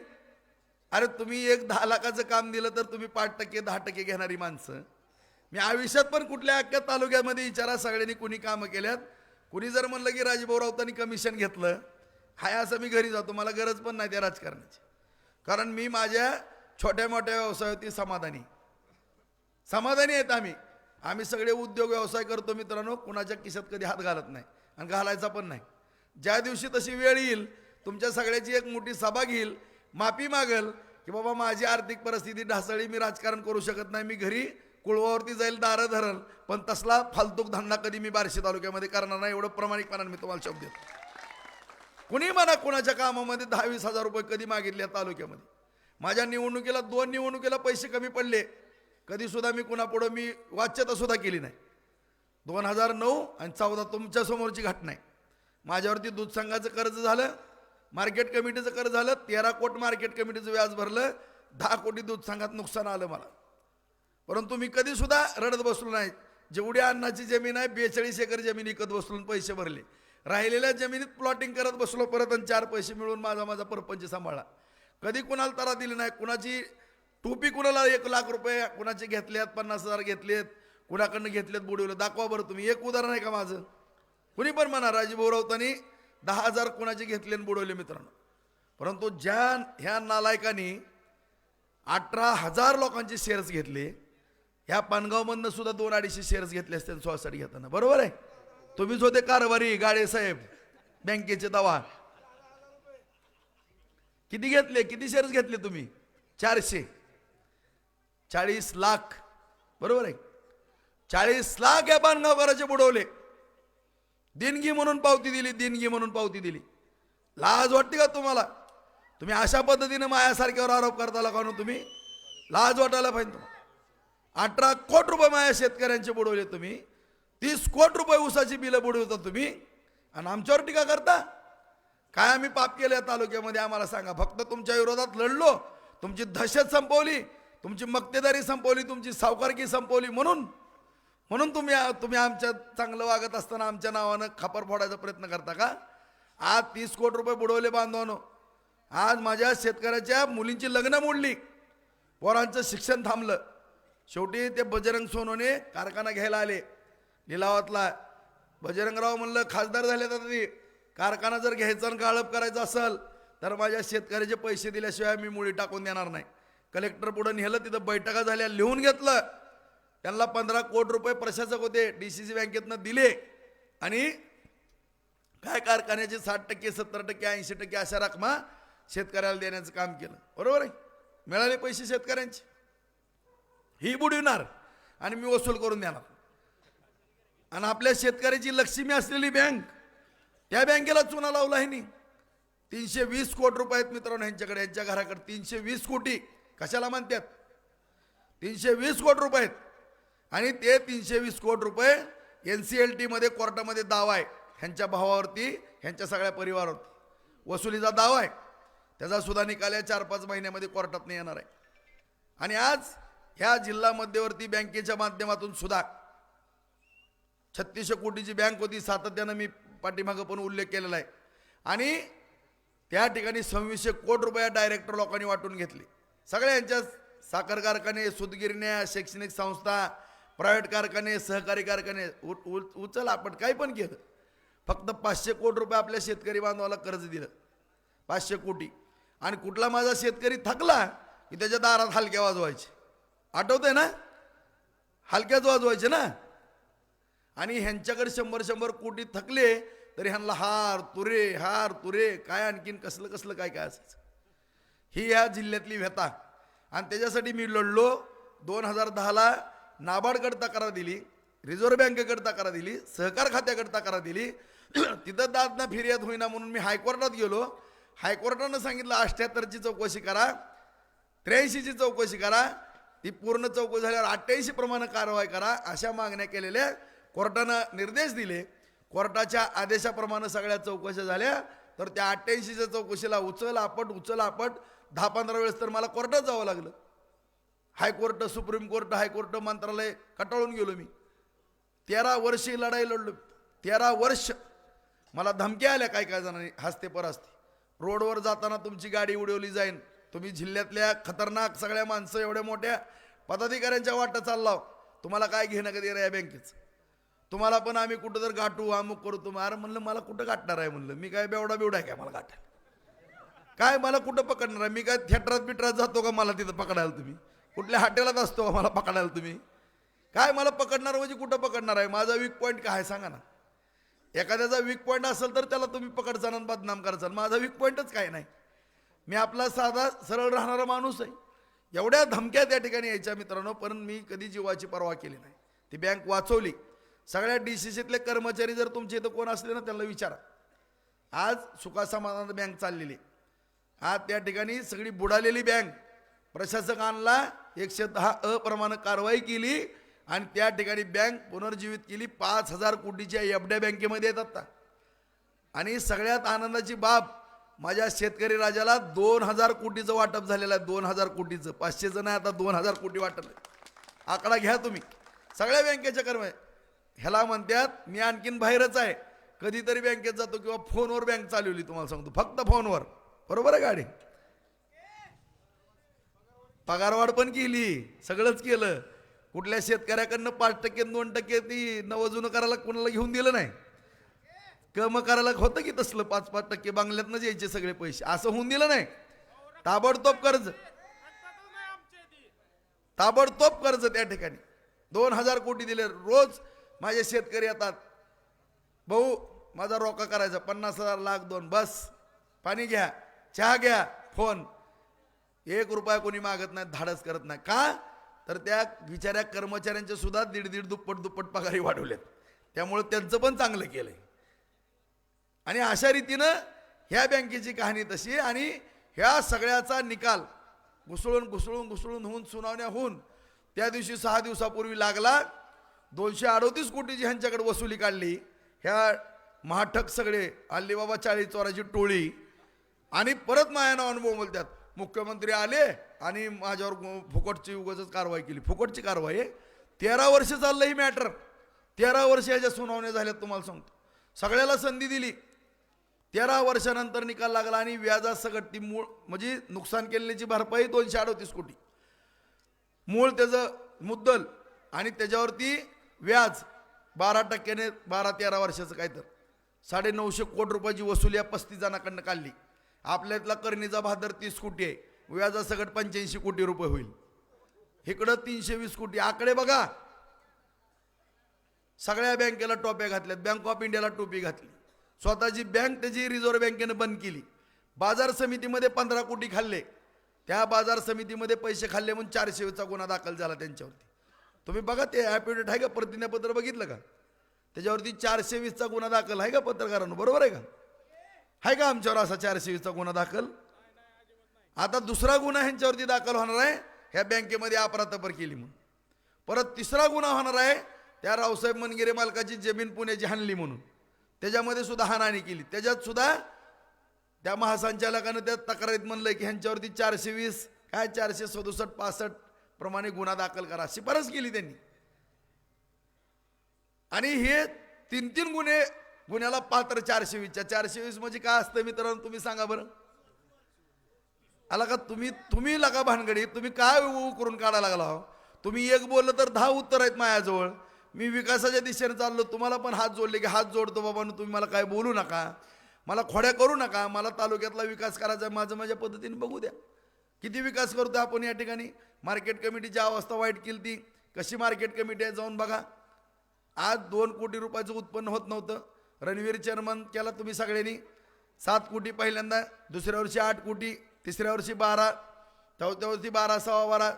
अरे तुम्ही एक 10 लाखाचं काम दिलं तर तुम्ही 5% 10% घेणारी माणसं. मी आयुष्यात पण कुठल्या अख्ख्या तालुक्यामध्ये विचारा सगळ्यांनी कुणी कामं केल्यात. कुणी जर म्हणलं की राजभाऊ राऊतांनी कमिशन घेतलं हाय असं मी घरी जातो मला गरज पण नाही त्या राजकारणाची. कारण मी माझ्या छोट्या मोठ्या व्यवसायावरती समाधानी आहेत. आम्ही सगळे उद्योग व्यवसाय करतो मित्रांनो. कुणाच्या खिशात कधी हात घालत नाही आणि घालायचा पण नाही. ज्या दिवशी तशी वेळ येईल तुमच्या सगळ्याची एक मोठी सभा घेईल माफी मागेल की बाबा माझी आर्थिक परिस्थिती ढासळी मी राजकारण करू शकत नाही मी घरी कुळवावरती जाईल दारं धरल पण तसला फालतूक धंदा कधी मी बार्शी तालुक्यामध्ये करणार नाही. एवढं प्रामाणिकपणाने मी तुम्हाला शब्द देतो. कुणी म्हणा कुणाच्या कामामध्ये 10-20 हजार रुपये कधी मागितले तालुक्यामध्ये. माझ्या निवडणुकीला 2 निवडणुकीला पैसे कमी पडले कधी सुद्धा मी कुणापुढं मी वाच्यता सुद्धा केली नाही. 2009 आणि 14 तुमच्या समोरची घटना आहे. माझ्यावरती दूध संघाचं कर्ज झालं मार्केट कमिटीचं कर्ज झालं 13 कोटी मार्केट कमिटीचं व्याज भरलं 10 कोटी दूध संघात नुकसान आलं मला. परंतु मी कधी सुद्धा रडत बसलो नाही. जेवढी अन्नाची जमीन आहे 42 एकर जमीन विकत बसलून पैसे भरले. राहिलेल्या जमिनीत प्लॉटिंग करत बसलो परत आणि 4 पैसे मिळून माझा परपंच सांभाळला. कधी कुणाला तारा दिली नाही. कुणाची टोपी कुणाला 1 लाख रुपये कुणाचे घेतलेत 50,000 घेतलेत कुणाकडनं घेतलेत बुडवलं दाखवा बरं तुम्ही. एक उदाहरण आहे का माझं. कुणी पण म्हणा राजभाऊ राऊतांनी 10,000 कुणाचे घेतले आणि बुडवले मित्रांनो. परंतु ह्या नालायकांनी 18,000 लोकांचे शेअर्स घेतले. ह्या पानगावमधनं सुद्धा 2-250 शेअर्स घेतले असते सोसायटी घेताना बरोबर आहे. तुम्हीच होते कारभारी गाडे साहेब बँकेचे दवा. किती घेतले किती शेअर्स घेतले तुम्ही 440 लाख बरोबर आहे. 40 लाख या पानगावकरांचे बुडवले. देणगी म्हणून पावती दिली. लाज वाटते का तुम्हाला. तुम्ही अशा पद्धतीने माझ्यासारख्यावर आरोप करता का तुम्ही लाज वाटायला पाहिजे तुम्हाला. 18 कोटी रुपये माझ्या शेतकऱ्यांचे बुडवले तुम्ही. 30 कोटी रुपये ऊसाची बिलं बुडवता तुम्ही आणि आमच्यावर टीका करता. काय आम्ही पाप केले या तालुक्यामध्ये आम्हाला सांगा. फक्त तुमच्या विरोधात लढलो तुमची दहशत संपवली तुमची मक्तेदारी संपवली तुमची सावकारकी संपवली म्हणून तुम्ही आमच्या चांगलं वागत असताना आमच्या नावानं खापर फोडायचा प्रयत्न करता का. आज 30 कोटी रुपये बुडवले बांधवानो. आज माझ्या शेतकऱ्याच्या मुलींची लग्न मोडली पोरांचं शिक्षण थांबलं. शेवटी ते बजरंग सोनवणे कारखाना घ्यायला आले लिलावातला. बजरंगराव म्हणलं खासदार झाले तर ते कारखाना जर घ्यायचा आणि गाळप करायचा असेल तर माझ्या शेतकऱ्याचे पैसे दिल्याशिवाय मी मुळी टाकून देणार नाही. कलेक्टर पुढे नेलं तिथं बैठका झाल्या लिहून घेतलं. त्यांना 15 कोटी रुपये प्रशासक होते DCC बँकेतनं दिले आणि काय कारखान्याचे 60%, 70%, 80% अशा रकमा शेतकऱ्याला देण्याचं काम केलं. बरोबर आहे. मिळाले पैसे शेतकऱ्यांचे, ही बुडविणार आणि मी वसूल करून देणार. आणि आपल्या शेतकऱ्याची लक्ष्मी असलेली बँक, त्या बँकेला चुना लावला आहे नी. 320 कोटी रुपये आहेत मित्रांनो यांच्याकडे, यांच्या घराकडे 320 कोटी. कशाला म्हणतात? 320 कोटी रुपये आहेत. आणि ते 320 कोटी रुपये NCLT मध्ये कोर्टामध्ये दावा आहे ह्यांच्या भावावरती, ह्यांच्या सगळ्या परिवारावरती वसुलीचा दावा आहे. त्याचा सुद्धा निकाल या 4-5 महिन्यामध्ये कोर्टात नाही येणार आहे. आणि आज ह्या जिल्हा मध्यवर्ती बँकेच्या माध्यमातून सुद्धा 3600 कोटीची बँक होती, सातत्यानं मी पाठीमागं पण उल्लेख केलेला आहे. आणि त्या ठिकाणी 2600 कोटी रुपये डायरेक्टर लोकांनी वाटून घेतले. सगळ्यांच्या साखर कारखाने, सूतगिरण्या, शैक्षणिक संस्था, प्रायव्हेट कारखाने, सहकारी कारखाने, उचल आपण काही पण केलं. फक्त 500 कोटी रुपये आपल्या शेतकरी बांधवाला कर्ज दिलं, 500 कोटी. आणि कुठला माझा शेतकरी थकला की त्याच्या दारात हलक्या वाजवायचे, आठवतंय ना? हलक्याच वाजवायचे ना. आणि ह्यांच्याकडे 100 कोटी थकले तरी ह्यांना हार तुरे काय आणखीन कसलं कसलं काय काय असायचं. ही या जिल्ह्यातली व्यथा. आणि त्याच्यासाठी मी लढलो. 2010ला नाबार्डकडे तक्रार दिली, रिझर्व्ह बँकेकडे तक्रार दिली, सहकार खात्याकडे तक्रार दिली. तिथं दाद ना फिर्याद होईना म्हणून मी हायकोर्टात गेलो. हायकोर्टानं सांगितलं 78ची चौकशी करा, 83ची चौकशी करा. ती पूर्ण चौकशी झाल्यावर 88 प्रमाणे कारवाई करा अशा मागण्या केलेल्या. कोर्टानं निर्देश दिले. कोर्टाच्या आदेशाप्रमाणे सगळ्या चौकशा झाल्या. तर त्या 88च्या चौकशीला उचल आपट 10-15 वेळेस तर मला कोर्टात जावं लागलं. हायकोर्ट, सुप्रीम कोर्ट, हायकोर्ट, मंत्रालय कटाळून गेलो मी. 13 वर्ष लढाई लढलो. 13 वर्ष मला धमक्या आल्या काय जणांनी, हसते परस्ते. रोडवर जाताना तुमची गाडी उडवली जाईन, तुम्ही जिल्ह्यातल्या खतरनाक सगळ्या माणसं एवढ्या मोठ्या पदाधिकाऱ्यांच्या वाटत चाललाव, तुम्हाला काय घेणं कधी या बँकेचं, तुम्हाला पण आम्ही कुठं तर गाठू, अमुक करू. तुम्ही अरे म्हणलं मला कुठं गाठणार आहे म्हणलं, मी काय बेवडा आहे काय मला गाठायला, काय मला कुठं पकडणार आहे, मी काय थिएटरात बिटरात जातो का मला तिथं पकडायला, तुम्ही कुठल्या हॉटेलात असतो का मला पकडायला, तुम्ही काय मला पकडणार म्हणजे कुठं पकडणार आहे, माझा वीक पॉईंट काय आहे सांगा ना. एखाद्याचा वीक पॉईंट असेल तर त्याला तुम्ही पकडचाल आणि बदनाम करचाल, माझा वीक पॉईंटच काय नाही. मी आपला साधा सरळ राहणारा माणूस आहे. एवढ्या धमक्या त्या ठिकाणी यायच्या मित्रांनो, पण मी कधी जीवाची पर्वा केली नाही. ती बँक वाचवली. सगळ्या DCCतले कर्मचारी जर तुमच्या इथं कोण असले ना त्यांना विचारा, आज सुखासमाधानात बँक चाललेली. आज त्या ठिकाणी सगळी बुडालेली बँक प्रशासकांना 110 प्रमाणे कारवाई केली आणि त्या ठिकाणी बँक पुनर्जीवित केली. 5000 कोटीच्या एफड्या बँकेमध्ये येतात ना. आणि सगळ्यात आनंदाची बाब, माझ्या शेतकरी राजाला 2000 कोटीचं वाटप झालेलं आहे. 2000 कोटीचं, 500चं नाही, आता 2000 कोटी वाटप आहे. आकडा घ्या तुम्ही. सगळ्या बँकेच्या कर्मचारी ह्याला म्हणतात मी आणखीन बाहेरच आहे, कधीतरी बँकेत जातो किंवा फोनवर बँक चालवली, तुम्हाला सांगतो फक्त फोनवर, बरोबर आहे गाडी. पगारवाढ पण केली, सगळंच केलं. कुठल्या शेतकऱ्याकडनं 5% 2% ती नवजुनं करायला कोणाला घेऊन दिलं नाही. कम करायला होतं की तसलं 5-5% बांगल्यातनं यायचे सगळे पैसे, असं होऊन दिलं नाही. ताबडतोब कर्ज, ताबडतोब कर्ज त्या ठिकाणी 2000 कोटी दिले. रोज माझे शेतकरी येतात, भाऊ माझा रोका करायचा 50,000 लाख 2, बस पाणी घ्या, चहा घ्या, फोन. 1 रुपया कोणी मागत नाही, धाडस करत नाही. का तर त्या बिचाऱ्या कर्मचाऱ्यांचे सुद्धा 1.5 दुप्पट पगारी वाढवलेत, त्यामुळे त्यांचं पण चांगलं केलंय. आणि अशा रीतीनं ह्या बँकेची कहाणी तशी. आणि ह्या सगळ्याचा निकाल घुसळून होऊन सुनावण्या होऊन त्या दिवशी 6 दिवसापूर्वी लागला. 238 कोटीची ह्यांच्याकडे वसुली काढली. ह्या महाठक सगळे आली बाबा 40 चोराची टोळी. आणि परत माझ्या नावानं बोलतात, मुख्यमंत्री आले आणि माझ्यावर फुकटची उगाच कारवाई केली. फुकटची कारवाई आहे. 13 वर्ष चाललं ही मॅटर. 13 वर्ष याच्या सुनावण्या झाल्यात, तुम्हाला सांगतो. सगळ्याला संधी दिली. 13 वर्षानंतर निकाल लागला. आणि व्याजासकट ती मूळ म्हणजे नुकसान केलेल्याची भरपाई 238 कोटी, मूळ त्याचं मुद्दल आणि त्याच्यावरती व्याज 12%ने 12-13 वर्षाचं काय तर 950 कोटी रुपयाची वसुली या 35 जणांकडनं काढली. आपल्यातला करणीचा भादर 30 कोटी आहे, व्याजासकट 85 कोटी रुपये होईल. इकडं 320 कोटी. आकडे बघा. सगळ्या बँकेला टोप्या घातल्यात. बँक ऑफ इंडियाला टोपी घातली, स्वतःची बँक त्याची रिझर्व्ह बँकेनं बंद केली. बाजार समितीमध्ये 15 कोटी खाल्ले. त्या बाजार समितीमध्ये पैसे खाल्ले म्हणून 420चा गुन्हा दाखल झाला त्यांच्यावरती. तुम्ही बघा ते ॲफिडेविट आहे का, प्रतिज्ञापत्र बघितलं का, त्याच्यावरती 420चा गुन्हा दाखल आहे का पत्रकारांनो, बरोबर आहे का, आहे का आमच्यावर असा 420चा गुन्हा दाखल. आता दुसरा गुन्हा ह्यांच्यावरती दाखल होणार आहे ह्या बँकेमध्ये अफरातफर केली म्हणून. परत तिसरा गुन्हा होणार आहे त्या रावसाहेब मनगिरे मालकाची जमीन पुण्याची हाणली म्हणून, त्याच्यामध्ये सुद्धा हाणाणी केली. त्याच्यात सुद्धा त्या महासंचालकानं त्या तक्रारीत म्हणलंय की ह्यांच्यावरती 420 काय 467-65 प्रमाणे गुन्हा दाखल करा, शिफारस केली त्यांनी. आणि हे 3 गुन्ह्याला पात्र 420च्या. 420 म्हणजे काय असतं मित्रांनो तुम्ही सांगा बरं. आला का तुम्ही लगा भानगडी, तुम्ही काय करून काढायला लागला हो. तुम्ही एक बोललं तर 10 उत्तर आहेत माझ्याजवळ. मी विकासाच्या दिशेने चाललो, तुम्हाला पण हात जोडले की हात जोडतो बाबा, तुम्ही मला काय बोलू नका, मला खोड्या करू नका, मला तालुक्यातला विकास करायचा माझ्या पद्धतीने बघू द्या. किती विकास करतो आपण या ठिकाणी. मार्केट कमिटीची अवस्था वाईट केली ती, कशी मार्केट कमिटी आहे जाऊन बघा. आज 2 कोटी रुपयाचं उत्पन्न होत नव्हतं, रणवीर चेअरमन केला तुम्ही सगळ्यांनी. 7 कोटी पहिल्यांदा, दुसऱ्या वर्षी 8 कोटी, तिसऱ्या वर्षी 12, चौथ्या वर्षी 12 सव्वा 12,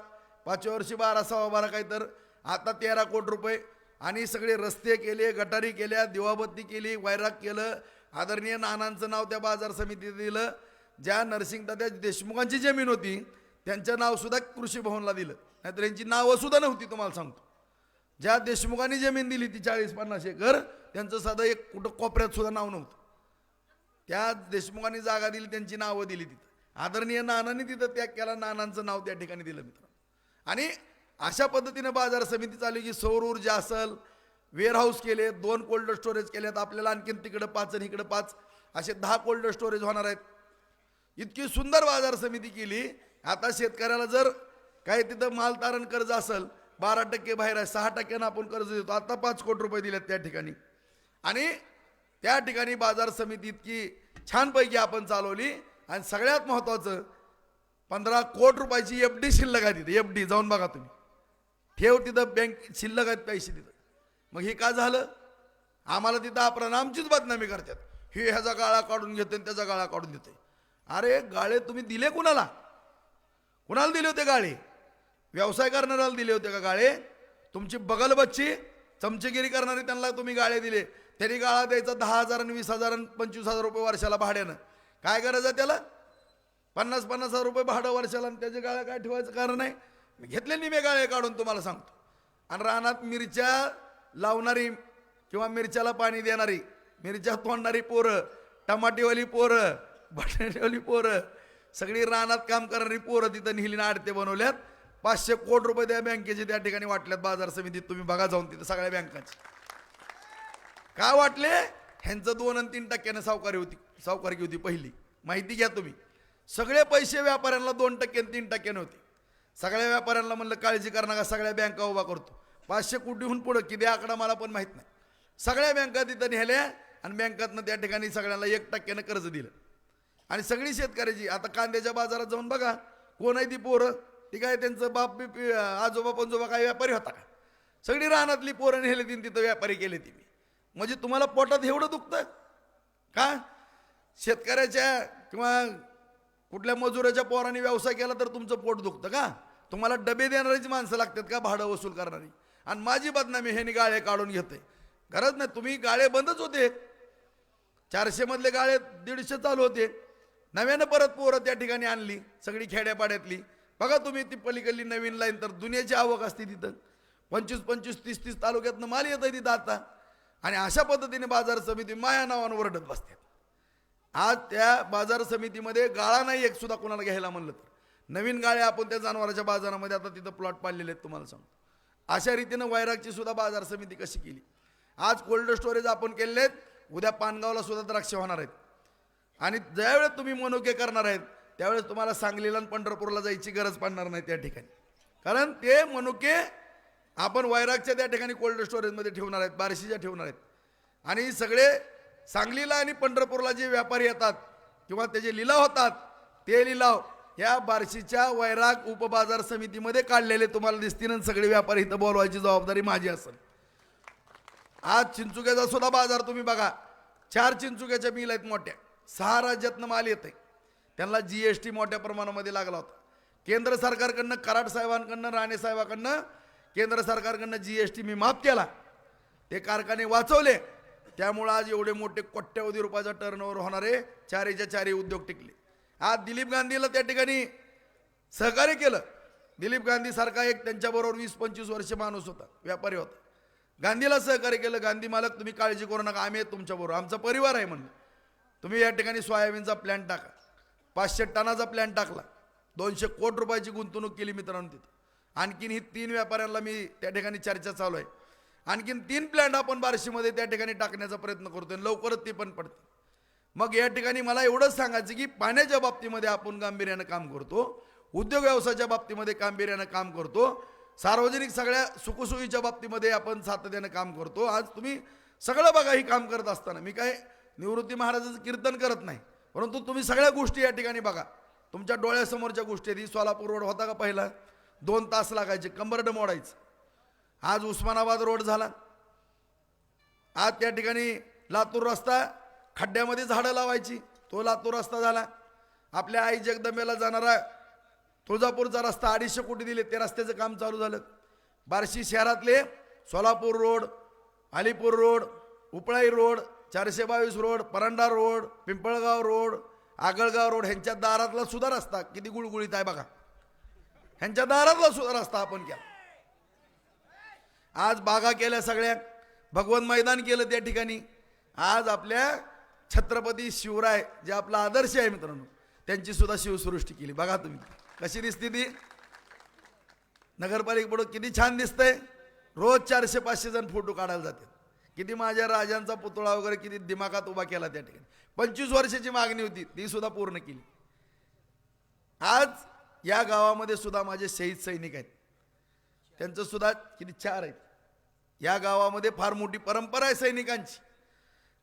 5व्या वर्षी 12 सव्वा 12 काही तर, आता 13 कोटी रुपये. आणि सगळे रस्ते केले, गटारी केल्या, दिवाबत्ती केली, वैराग केलं. आदरणीय नानांचं नाव त्या बाजार समितीत दिलं. ज्या नरसिंगदादा देशमुखांची जमीन होती त्यांचं नाव सुद्धा कृषी भवनला दिलं, नाहीतर यांची नावं सुद्धा नव्हती. तुम्हाला सांगतो, ज्या देशमुखांनी जमीन दिली ती 40-50 एकर, त्यांचं साधं एक कुठं कोपऱ्यात सुद्धा नाव नव्हतं. त्या देशमुखांनी जागा दिली, त्यांची नावं दिली तिथं. आदरणीय नानांनी तिथं त्याग केला, नानांचं नाव त्या ठिकाणी दिलं मित्रांनो. आणि अशा पद्धतीनं बाजार समिती चालू की सौर ऊर्जा असेल, वेअरहाऊस केले, 2 कोल्ड स्टोरेज केलेत. आपल्याला आणखीन तिकडं 5 आणि इकडं 5 असे 10 कोल्ड स्टोरेज होणार आहेत. इतकी सुंदर बाजार समिती केली. आता शेतकऱ्याला जर काही तिथं माल तारण कर्ज असेल 12% बाहेर आहे, 6% आपण कर्ज देतो. आता 5 कोटी रुपये दिलेत त्या ठिकाणी. आणि त्या ठिकाणी बाजार समिती इतकी छानपैकी आपण चालवली. आणि सगळ्यात महत्त्वाचं 15 कोटी रुपयाची FD शिल्लक आहे तिथे. FD जाऊन बघा तुम्ही, ठेव तिथं बँक शिल्लक आहेत पैसे तिथं. मग हे काय झालं, आम्हाला तिथं आपण आमचीच बदनामी करतात, हे ह्याचा गाळा काढून घेते त्याचा गाळा काढून देते. अरे गाळे तुम्ही दिले कुणाला, कुणाला दिले होते गाळे, व्यवसाय करणाऱ्याला दिले होते का गाळे. तुमची बगल बच्ची चमचेगिरी करणारी त्यांना तुम्ही गाळे दिले. त्यांनी गाळा द्यायचा 10,000 आणि 20,000 आणि 25,000 रुपये वर्षाला भाड्यानं. काय करायचं आहे त्याला, 50,000 रुपये भाडं वर्षाला, आणि त्याचे गाळ्या काय ठेवायचं कारण आहे. घेतले निमे गाळे काढून तुम्हाला सांगतो. आणि रानात मिरच्या लावणारी किंवा मिरच्याला पाणी देणारी, मिरच्या तोडणारी पोरं, टमाटेवाली पोरं, बटाट्यावाली पोरं, सगळी रानात काम करणारी पोरं तिथं निहिलीनं आडते बनवल्यात. 500 कोटी रुपये त्या बँकेचे त्या ठिकाणी वाटल्यात बाजार समितीत. तुम्ही बघा जाऊन तिथं सगळ्या बँकांचे काय वाटले. ह्यांचं 2 आणि 3% सावकारकी होती पहिली. माहिती घ्या तुम्ही. सगळे पैसे व्यापाऱ्यांना 2% आणि 3% होते. सगळ्या व्यापाऱ्यांना म्हणलं काळजी करा नका, सगळ्या बँका उभा करतो. 500 कोटीहून पुढं किती आकडा मला पण माहीत नाही. सगळ्या बँका तिथं नेल्या आणि बँकातनं त्या ठिकाणी सगळ्यांना 1% कर्ज दिलं. आणि सगळी शेतकऱ्याची. आता कांद्याच्या बाजारात जाऊन बघा, कोण आहे ती पोरं, ती काय त्यांचं बाप आजोबा पंजोबा काय व्यापारी होता का. सगळी रानातली पोरं नेली तिथं व्यापारी केले ती. म्हणजे तुम्हाला पोटात एवढं दुखतं का. शेतकऱ्याच्या किंवा कुठल्या मजुराच्या पोरांनी व्यवसाय केला तर तुमचं पोट दुखतं का. तुम्हाला डबे देणारीच माणसं लागतात का, भाडं वसूल करणारी. आणि माझी बदनामी ह्यानी गाळे काढून घेते, गरज नाही. तुम्ही गाळे बंदच होते, 400 मधले गाळे 150 चालू होते. नव्यानं परत पोरं त्या ठिकाणी आणली सगळी खेड्यापाड्यातली. बघा तुम्ही ती पलीकडली नवीन लाईन, तर दुनियाची आवक असते तिथं. 25-25, 30-30 तालुक्यातनं माल येत आहे तिथं आता. आणि अशा पद्धतीने बाजार समिती माया नावानं ओरडत बसतात. आज त्या बाजार समितीमध्ये गाळा नाही एक सुद्धा कोणाला घ्यायला म्हणलं तर. नवीन गाळे आपण त्या जनावरांच्या बाजारामध्ये आता तिथं प्लॉट पाडलेले आहेत तुम्हाला सांगतो. अशा रीतीनं वैरागची सुद्धा बाजार समिती कशी केली. आज कोल्ड स्टोरेज आपण केलेले आहेत, उद्या पानगावला सुद्धा द्राक्ष होणार आहेत. आणि ज्यावेळेस तुम्ही मनुके करणार आहेत त्यावेळेस तुम्हाला सांगलीला आणि पंढरपूरला जायची गरज पडणार नाही त्या ठिकाणी. कारण ते मनुके आपण वैरागच्या त्या ठिकाणी कोल्ड स्टोरेजमध्ये ठेवणार आहेत, बार्शीच्या ठेवणार आहेत. आणि सगळे सांगलीला आणि पंढरपूरला जे व्यापारी येतात किंवा त्याचे लिलाव होतात ते लिलाव ह्या बार्शीच्या वैराग उपबाजार समितीमध्ये काढलेले तुम्हाला दिसतील. आणि सगळे व्यापारी इथं बोलवायची जबाबदारी माझी असेल. आज चिंचुक्याचा सुद्धा बाजार तुम्ही बघा, 4 चिंचुक्याच्या मिल आहेत मोठ्या, 6 राज्यातनं माल येत आहे, त्यांना GST मोठ्या प्रमाणामध्ये लागला होता. केंद्र सरकारकडनं, कराड साहेबांकडनं, राणे साहेबांकडनं, केंद्र सरकारकडनं GST मी माफ केला, ते कारखाने वाचवले. त्यामुळं आज एवढे मोठे कोट्यवधी रुपयाचा टर्नओव्हर होणारे 4च्या 4 उद्योग टिकले. आज दिलीप गांधीला त्या ठिकाणी सहकार्य केलं. दिलीप गांधी सारखा एक त्यांच्याबरोबर 20-25 वर्ष माणूस होता, व्यापारी होता. गांधीला सहकार्य केलं. गांधी मालक तुम्ही काळजी करू नका, आम्ही तुमच्याबरोबर, आमचा परिवार आहे म्हणलं. तुम्ही या ठिकाणी सोयाबीनचा प्लॅन टाका. 500 टनाचा प्लॅन टाकला. 200 कोटी रुपयाची गुंतवणूक केली मित्रांनो तिथं. आणखीन ही 3 व्यापाऱ्यांना मी त्या ठिकाणी चर्चा चालू आहे. आणखीन 3 प्लॅन्ट आपण बार्शीमध्ये त्या ठिकाणी टाकण्याचा प्रयत्न करतोय, लवकरच ती पण पडते. मग या ठिकाणी मला एवढंच सांगायचं की पाण्याच्या बाबतीमध्ये आपण गांभीर्यानं काम करतो, उद्योग व्यवसायाच्या बाबतीमध्ये गांभीर्यानं काम करतो, सार्वजनिक सगळ्या सुखसोयीच्या बाबतीमध्ये आपण सातत्यानं काम करतो. आज तुम्ही सगळं बघा, ही काम करत असताना मी काय निवृत्ती महाराजाचं कीर्तन करत नाही, परंतु तुम्ही सगळ्या गोष्टी या ठिकाणी बघा, तुमच्या डोळ्यासमोरच्या गोष्टी आहेत. सोलापूर रोड होता का पहिला 2 तास लागायचे, कंबरड मोडायचं. आज उस्मानाबाद रोड झाला. आज त्या ठिकाणी लातूर रस्ता खड्ड्यामध्ये झाडं लावायची, तो लातूर रस्ता झाला. आपल्या आई जगदंबेला जाणारा तुळजापूरचा रस्ता 250 कोटी दिले, ते रस्त्याचं काम चालू झालं. बार्शी शहरातले Solapur road, Alipur road, Upalai road, 422 road, Paranda road, Pimpalgaon road, Agalgaon road, ह्यांच्या दारातला सुद्धा रस्ता किती गुळगुळीत आहे बघा. ह्यांच्या दारातला सुद्धा रस्ता आपण केला. आज बागा केल्या सगळ्या, भगवंत मैदान केलं त्या ठिकाणी. आज आपल्या छत्रपती शिवराय जे आपला आदर्श आहे मित्रांनो, त्यांची सुद्धा शिवसृष्टी केली. बघा तुम्ही कशी दिसते ती नगरपालिकेपुढं, किती छान दिसतंय. रोज 400-500 जण फोटो काढायला जातात. किती माझ्या राजांचा पुतळा वगैरे किती दिमागात उभा केला त्या ठिकाणी. 25 वर्षाची मागणी होती, ती सुद्धा पूर्ण केली. आज या गावामध्ये सुद्धा माझे शहीद सैनिक आहेत, त्यांचं सुद्धा किती 4 आहेत. या गावामध्ये फार मोठी परंपरा आहे सैनिकांची.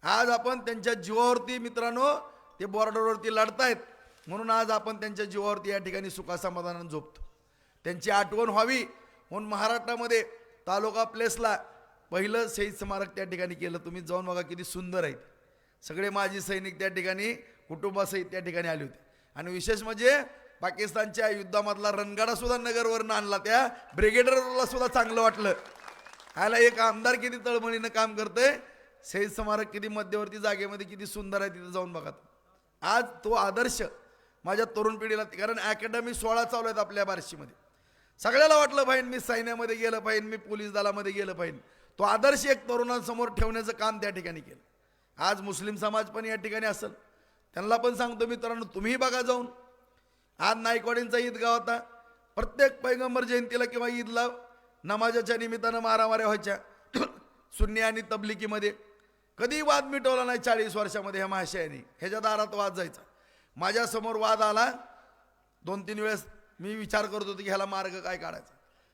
आज आपण त्यांच्या जीवावरती मित्रांनो, ते बॉर्डरवरती लढतायत म्हणून आज आपण त्यांच्या जीवावरती या ठिकाणी सुखासमाधानाने झोपतो. त्यांची आठवण व्हावी म्हणून महाराष्ट्रामध्ये तालुका प्लेसला पहिलं शहीद स्मारक त्या ठिकाणी केलं. तुम्ही जाऊन बघा किती सुंदर आहे. सगळे माजी सैनिक त्या ठिकाणी कुटुंबासहित त्या ठिकाणी आले होते. आणि विशेष म्हणजे पाकिस्तानच्या युद्धामधला रणगाडा सुद्धा नगरवरनं आणला, त्या ब्रिगेडरला सुद्धा चांगलं वाटलं. ह्याला एक आमदार किती तळमळीनं काम करतंय. शहीद स्मारक किती मध्यवर्ती जागेमध्ये किती सुंदर आहे, तिथं जाऊन बघा. आज तो आदर्श माझ्या तरुण पिढीला, कारण अकॅडमी 16 चालू आहेत आपल्या बार्शीमध्ये. सगळ्याला वाटलं पाहिजे मी सैन्यामध्ये गेलं पाहिजे, मी पोलीस दलामध्ये गेलं पाहिजे. तो आदर्श एक तरुणांसमोर ठेवण्याचं काम त्या ठिकाणी केलं. आज मुस्लिम समाज पण या ठिकाणी असेल, त्यांना पण सांगतो मित्रांनो, तुम्हीही बघा जाऊन. आज नाईकवाडींचा ईदगाव होता. प्रत्येक पैगंबर जयंतीला किंवा ईदला नमाजाच्या निमित्तानं मारामाऱ्या व्हायच्या सुन्नी आणि तबलिकीमध्ये. कधी वाद मिटवला नाही 40 वर्षामध्ये ह्या महाशयाने. ह्याच्या दारात वाद जायचा. माझ्यासमोर वाद आला 2-3 वेळेस. मी विचार करत होतो की ह्याला मार्ग काय काढायचा.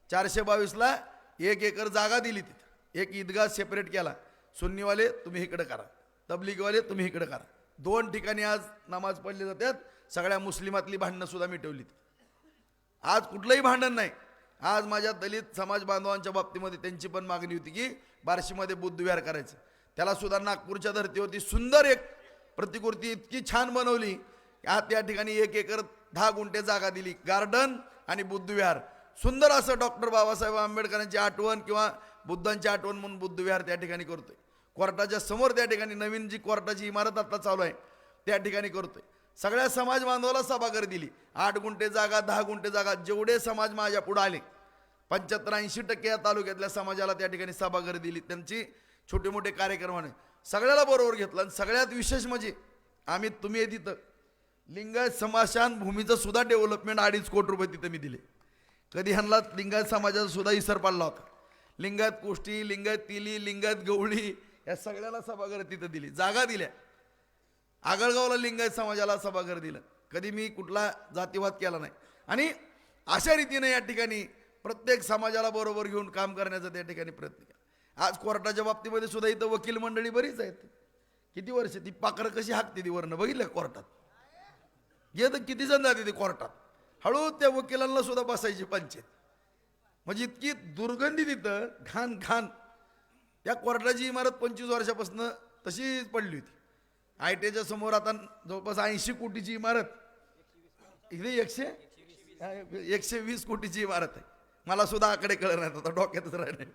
422ला 1 एकर जागा दिली, तिथं एक ईदगाह सेपरेट केला. सुन्नीवाले तुम्ही इकडे करा, तबलिगीवाले तुम्ही इकडे करा. 2 ठिकाणी आज नमाज पडली जातात. सगळ्या मुस्लिमातली भांडणं सुद्धा मिटवली. आज कुठलंही भांडण नाही. आज माझ्या दलित समाज बांधवांच्या बाबतीमध्ये त्यांची पण मागणी होती की बार्शीमध्ये बुद्धविहार करायचं. त्याला सुद्धा नागपूरच्या धर्तीवरती सुंदर एक प्रतिकृती इतकी छान बनवली. त्या ठिकाणी 1 एकर 10 गुंठे जागा दिली, गार्डन आणि बुद्धविहार. सुंदर असं डॉक्टर बाबासाहेब आंबेडकरांची आठवण किंवा बुद्धांची आठवण म्हणून बुद्धविहार त्या ठिकाणी करतोय. कोर्टाच्या समोर त्या ठिकाणी नवीन जी कोर्टाची इमारत आता चालू आहे त्या ठिकाणी करतोय. सगळ्या समाज बांधवाला सभागृह दिली. 8 गुंठे जागा, 10 गुंठे जागा, जेवढे समाज माझ्या पुढे आले 75-80% या तालुक्यातल्या समाजाला त्या ठिकाणी सभागृह दिली. त्यांची छोटे मोठे कार्यक्रमाने सगळ्याला बरोबर घेतलं. आणि सगळ्यात विशेष म्हणजे तुम्ही तिथं लिंगायत स्मशान भूमीचं सुद्धा डेव्हलपमेंट 2.5 कोटी रुपये तिथं मी दिले. कधी ह्यांना लिंगायत समाजाचा सुद्धा इसर पडला होता. लिंगायत कोष्टी, लिंगायत तिली, लिंगायत गवळी या सगळ्याला सभागृह तिथं दिली, जागा दिल्या. आगळगावला लिंगायत समाजाला सभागृह दिलं. कधी मी कुठला जातीवाद केला नाही. आणि अशा रीतीने या ठिकाणी प्रत्येक समाजाला बरोबर घेऊन काम करण्याचा त्या ठिकाणी प्रयत्न केला. आज कोर्टाच्या बाबतीमध्ये सुद्धा इथं वकील मंडळी बरीच आहेत. किती वर्ष ती पाखरं कशी हाकते ती वरनं बघितलं कोर्टात. येतं किती जण जाते ती कोर्टात. हळू त्या वकिलांना सुद्धा बसायची पंचायत. म्हणजे इतकी दुर्गंधी तिथं, घाण घाण. त्या कोर्टाची इमारत 25 वर्षापासून तशीच पडली होती. ITच्या समोर आता जवळपास 80 कोटीची इमारत, इथे 120 कोटीची इमारत आहे. मला सुद्धा आकडे कळत नाहीत, आता डोक्यातच राहिले.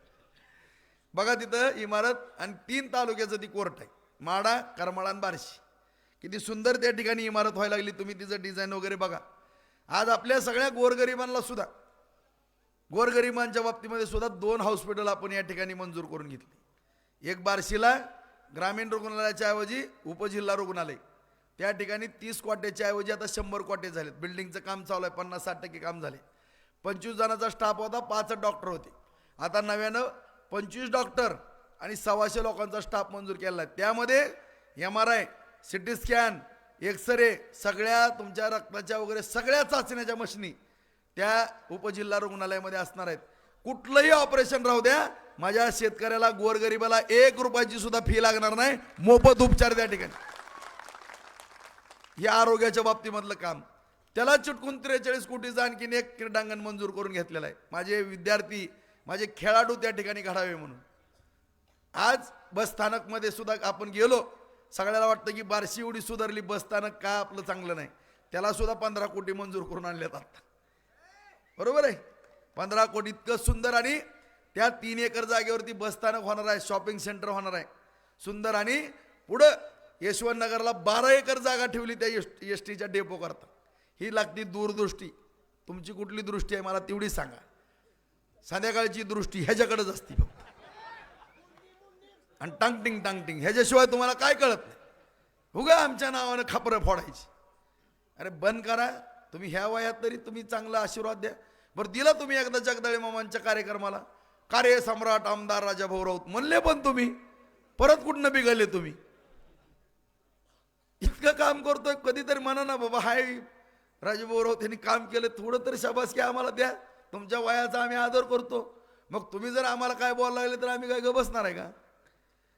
बघा तिथं इमारत आणि 3 तालुक्याचं ती कोर्ट आहे, माडा, करमाळा आणि बार्शी. किती सुंदर त्या ठिकाणी इमारत व्हायला लागली. तुम्ही तिचं डिझाईन वगैरे बघा. आज आपल्या सगळ्या गोरगरिबांना सुद्धा, गोरगरिबांच्या बाबतीमध्ये सुद्धा 2 हॉस्पिटल आपण या ठिकाणी मंजूर करून घेतली. एक बार्शीला ग्रामीण रुग्णालयाच्या ऐवजी उपजिल्हा रुग्णालय, त्या ठिकाणी 30 कोट्याच्या ऐवजी आता 100 कोटी झालेत. बिल्डिंगचं काम चालू आहे, 50-60% काम झाले. 25 जणांचा स्टाफ होता, 5 डॉक्टर होते. आता नव्यानं 25 डॉक्टर आणि 125 लोकांचा स्टाफ मंजूर केला आहे. त्यामध्ये MRI, CT स्कॅन, एक्सरे, सगळ्या तुमच्या रक्ताच्या वगैरे सगळ्या चाचण्याच्या मशिनी त्या उपजिल्हा रुग्णालयामध्ये असणार आहेत. कुठलंही ऑपरेशन राहू द्या, माझ्या शेतकऱ्याला गोरगरिबाला 1 रुपयाची सुद्धा फी लागणार नाही, मोफत उपचार त्या ठिकाणी. या आरोग्याच्या बाबतीमधलं काम, त्याला चिटकून 43 कोटीचं आणखीन एक क्रीडांगण मंजूर करून घेतलेलं आहे. माझे विद्यार्थी, माझे खेळाडू त्या ठिकाणी घडावे म्हणून. आज बसस्थानकमध्ये सुद्धा आपण गेलो, सगळ्याला वाटतं की बार्शी एवढी सुधारली, बसस्थानक का आपलं चांगलं नाही, त्याला सुद्धा 15 कोटी मंजूर करून आणलेत आता. बरोबर आहे, 15 कोटी इतकं सुंदर. आणि त्या 3 एकर जागेवरती बसस्थानक होणार आहे, शॉपिंग सेंटर होणार आहे सुंदर. आणि पुढं यशवंतनगरला 12 एकर जागा ठेवली त्या STच्या डेपो करता. ही लागती दूरदृष्टी. तुमची कुठली दृष्टी आहे मला तेवढी सांगा. संध्याकाळची दृष्टी ह्याच्याकडेच असते फक्त, आणि टांगटिंग ह्याच्याशिवाय तुम्हाला काय कळत नाही. उगा आमच्या नावानं खापरं फोडायची. अरे बंद करा. तुम्ही ह्या वयात तरी तुम्ही चांगला आशीर्वाद द्या. बरं दिला तुम्ही एकदा जगदाळे मामांच्या कार्यक्रमाला, कार्यसम्राट आमदार राजाभाऊ राऊत म्हणले, पण तुम्ही परत कुठनं बिघडले तुम्ही. इतकं काम करतोय, कधीतरी म्हणा ना बाबा, हाय राजाभाऊ राऊत यांनी काम केलं, थोडं तरी शाबासकी आम्हाला द्या. तुमच्या वयाचा आम्ही आदर करतो. मग तुम्ही जर आम्हाला काय बोलायला लागले तर आम्ही काय ग बसणार आहे का?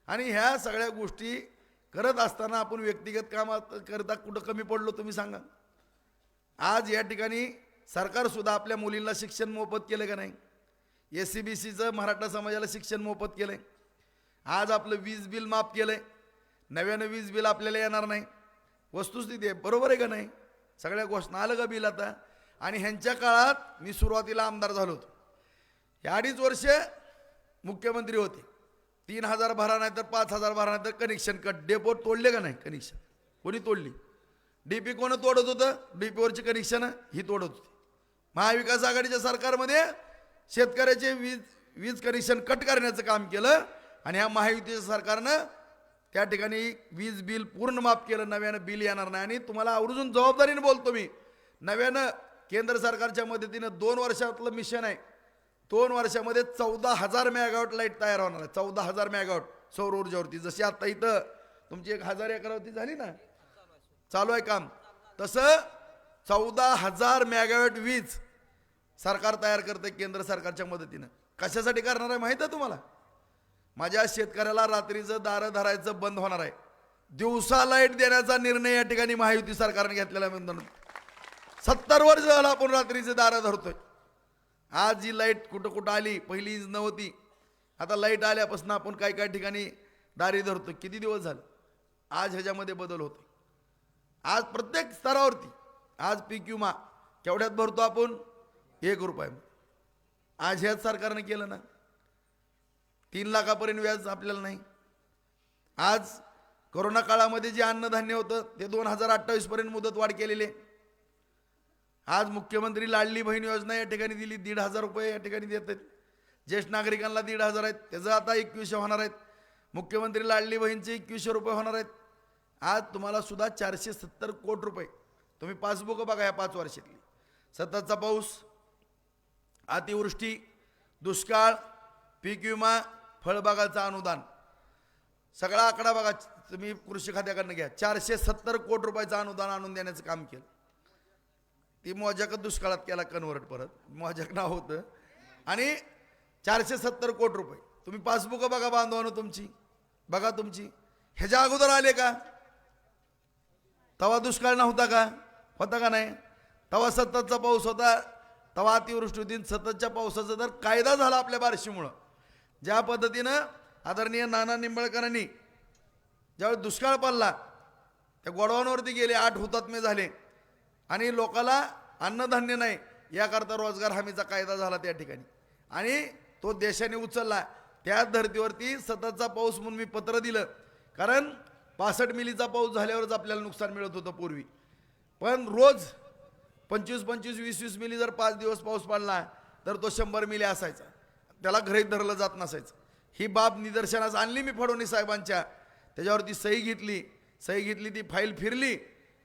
आणि ह्या सगळ्या गोष्टी करत असताना आपण व्यक्तिगत कामात करता कुठं कमी पडलो तुम्ही सांगा. आज या ठिकाणी सरकार सुद्धा आपल्या मुलींना शिक्षण मोफत केलं का नाही? SCBCचं मराठा समाजाला शिक्षण मोफत केलंय. आज आपलं वीज बिल माफ केलंय. नव्यानं वीज बिल आपल्याला येणार नाही. वस्तुस्थिती आहे, बरोबर आहे का नाही? सगळ्या गोष्टी आलं का बिल आता? आणि ह्यांच्या काळात मी सुरुवातीला आमदार झालो होतो. हे 2.5 वर्ष मुख्यमंत्री होते. 3,000 भरा नाही तर 5,000 भरा नाही तर कनेक्शन कट. डेपो तोडले का नाही कनेक्शन? कोणी तोडली? DP कोण तोडत होतं? DPवरची कनेक्शन ही तोडत होती. महाविकास आघाडीच्या सरकारमध्ये शेतकऱ्याचे वीज कनेक्शन कट करण्याचं काम केलं. आणि ह्या महायुतीच्या सरकारनं त्या ठिकाणी वीज बिल पूर्ण माफ केलं. नव्यानं बिल येणार नाही. आणि तुम्हाला आवर्जून जबाबदारीने बोलतो मी, नव्यानं केंद्र सरकारच्या मदतीनं 2 वर्षातलं मिशन आहे. 2 वर्षामध्ये 14,000 मेगावॉट लाईट तयार होणार आहे. 14,000 मेगावॉट सौर ऊर्जेवरती. जशी आता इथं तुमची 1,000 एकरावरती झाली ना, चालू आहे काम, तसं 14,000 मेगावॉट वीज सरकार तयार करते केंद्र सरकारच्या मदतीनं. कशासाठी करणार आहे माहिती आहे तुम्हाला? माझ्या शेतकऱ्याला रात्रीचं दारं धरायचं बंद होणार आहे. दिवसा लाईट देण्याचा निर्णय या ठिकाणी महायुती सरकारने घेतलेला आहे. 70 वर्ष झालं आपण रात्रीचे दारं धरतोय. आज जी लाईट कुठं कुठं आली, पहिली नव्हती, आता लाईट आल्यापासून आपण काय काय ठिकाणी दारी धरतो. किती दिवस झाले? आज ह्याच्यामध्ये बदल होतो. आज प्रत्येक स्तरावरती आज पीक विमा केवढ्यात भरतो आपण? 1 रुपया. आज ह्याच सरकारने केलं ना. 3 लाखापर्यंत व्याज आपल्याला नाही. आज कोरोना काळामध्ये जे अन्नधान्य होतं ते 2028 पर्यंत मुदतवाढ केलेली आहे. आज मुख्यमंत्री लाडली बहीण योजना या ठिकाणी दिली, 1,500 रुपये या ठिकाणी देत आहेत. ज्येष्ठ नागरिकांना 1,500 आहेत, त्याचं आता 2100 होणार आहेत. मुख्यमंत्री लाडली बहीणचे 2100 रुपये होणार आहेत. आज तुम्हाला सुद्धा 470 कोटी रुपये. तुम्ही पासबुक बघा या 5 वर्षातली. सततचा पाऊस, अतिवृष्टी, दुष्काळ, पीक विमा, फळबागाचं अनुदान, सगळा आकडा बघा तुम्ही कृषी खात्याकडनं घ्या. 470 कोटी रुपयाचं अनुदान आणून देण्याचं काम केलं. ती मोजाक दुष्काळात केला कन्वर्ट, परत मोजाक नाव होतं. आणि 470 कोटी रुपये तुम्ही पासबुक बघा बांधवानं तुमची, बघा तुमची. ह्याच्या अगोदर आले का? तवा दुष्काळ नव्हता का? होता का नाही? तवा सततचा पाऊस होता, तवा अतिवृष्टी होती. सततच्या पावसाचा जर कायदा झाला आपल्या बार्शीमुळं, ज्या पद्धतीनं आदरणीय नाना निंबाळकरांनी ज्यावेळी दुष्काळ पडला त्या गोडाऊनवरती गेले, 8 हुतात्मे झाले आणि लोकाला अन्नधान्य नाही याकरता रोजगार हमीचा कायदा झाला त्या ठिकाणी आणि तो देशाने उचलला. त्या धर्तीवरती सततचा पाऊस म्हणून मी पत्र दिलं, कारण 65 मिलीचा पाऊस झाल्यावरच आपल्याला नुकसान मिळत होतं पूर्वी, पण रोज 25, 20 मिली जर 5 दिवस पाऊस पडला तर तो 100 मिली असायचा, त्याला गृहीत धरलं जात नसायचं. ही बाब निदर्शनास आणली मी फडणवीस साहेबांच्या, त्याच्यावरती सही घेतली, ती फाईल फिरली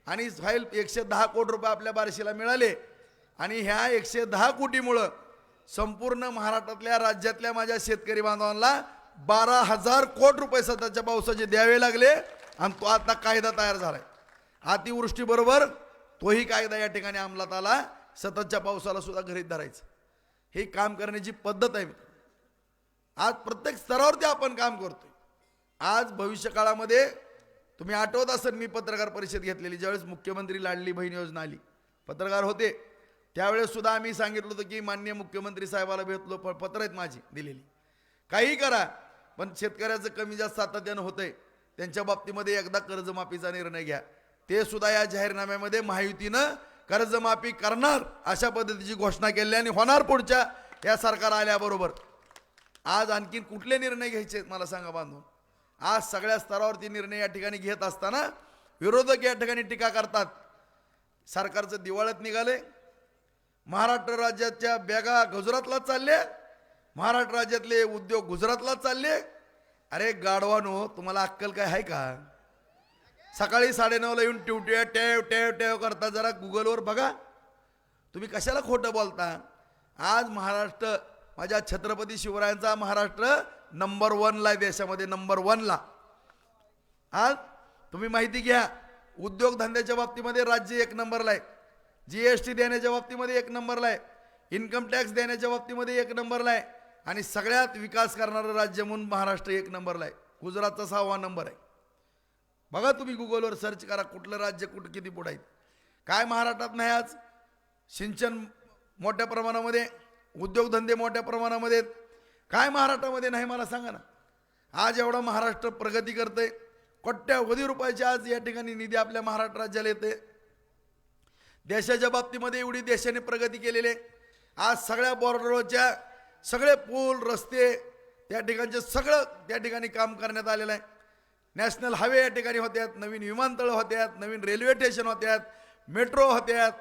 आणि फाईल 110 कोटी रुपये आपल्या बार्शीला मिळाले आणि ह्या 110 कोटीमुळं संपूर्ण महाराष्ट्रातल्या राज्यातल्या माझ्या शेतकरी बांधवांना 12,000 कोटी रुपये सध्याच्या पावसाचे द्यावे लागले आणि तो आता कायदा तयार झालाय. अतिवृष्टीबरोबर तोही कायदा या ठिकाणी अंमलात आला, सततच्या पावसाला सुद्धा घरीत धरायचं. हे काम करण्याची पद्धत आहे. आज प्रत्येक स्तरावरती आपण काम करतोय. आज भविष्य काळामध्ये तुम्ही आठवत असेल, मी पत्रकार परिषद घेतलेली ज्यावेळेस मुख्यमंत्री लाडली बहीण योजना आली, पत्रकार होते त्यावेळेस सुद्धा आम्ही सांगितलं होतं की माननीय मुख्यमंत्री साहेबाला भेटलो, पत्र आहेत माझी दिलेली, काही करा पण शेतकऱ्याचं कमी जास्त सातत्यानं होतंय, त्यांच्या बाबतीमध्ये एकदा कर्जमाफीचा निर्णय घ्या. ते सुद्धा या जाहीरनाम्यामध्ये महायुतीनं कर्जमाफी करणार अशा पद्धतीची घोषणा केली आणि होणार पुढच्या या सरकार आल्याबरोबर. आज आणखीन कुठले निर्णय घ्यायचे मला सांगा बांधून. आज सगळ्या स्तरावरती निर्णय या ठिकाणी घेत असताना विरोधक या ठिकाणी टीका करतात. सरकारचं दिवाळ्यात निघाले, महाराष्ट्र राज्याच्या बॅगा गुजरातला चालले, महाराष्ट्र राज्यातले उद्योग गुजरातला चालले. अरे गाढवानो, तुम्हाला अक्कल काय आहे का? सकाळी 9:30ला येऊन ट्यूट्या टेव टेव टेव करता, जरा गुगलवर बघा तुम्ही कशाला खोटं बोलता. आज महाराष्ट्र, माझ्या छत्रपती शिवरायांचा महाराष्ट्र नंबर 1ला आहे, देशामध्ये नंबर 1ला. आज तुम्ही माहिती घ्या, उद्योगधंद्याच्या बाबतीमध्ये राज्य 1 नंबरला आहे, GST देण्याच्या बाबतीमध्ये 1 नंबरला आहे, इन्कम टॅक्स देण्याच्या बाबतीमध्ये 1 नंबरला आहे आणि सगळ्यात विकास करणारं राज्य म्हणून महाराष्ट्र 1 नंबरला आहे. गुजरातचा 6वा नंबर आहे. बघा तुम्ही गुगलवर सर्च करा कुठलं राज्य कुठं किती पुढे आहेत. काय महाराष्ट्रात नाही आज? सिंचन मोठ्या प्रमाणामध्ये, उद्योगधंदे मोठ्या प्रमाणामध्ये, काय महाराष्ट्रामध्ये नाही मला सांगा ना. आज एवढा महाराष्ट्र प्रगती करते, कोट्यावधी रुपयाची आज या ठिकाणी निधी आपल्या महाराष्ट्र राज्याला येते. देशाच्या बाबतीमध्ये एवढी देशाने प्रगती केलेली आहे. आज सगळ्या बॉर्डरवरच्या सगळे पूल रस्ते त्या ठिकाणचे सगळं त्या ठिकाणी काम करण्यात आलेलं आहे. नॅशनल हायवे या ठिकाणी होत्यात, नवीन विमानतळ होत्यात, नवीन रेल्वे स्टेशन होत्यात, मेट्रो होत्यात,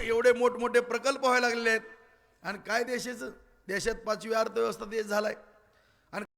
एवढे मोठमोठे प्रकल्प व्हायला लागलेले आहेत. आणि काय देशात 5वी अर्थव्यवस्था देश झालाय.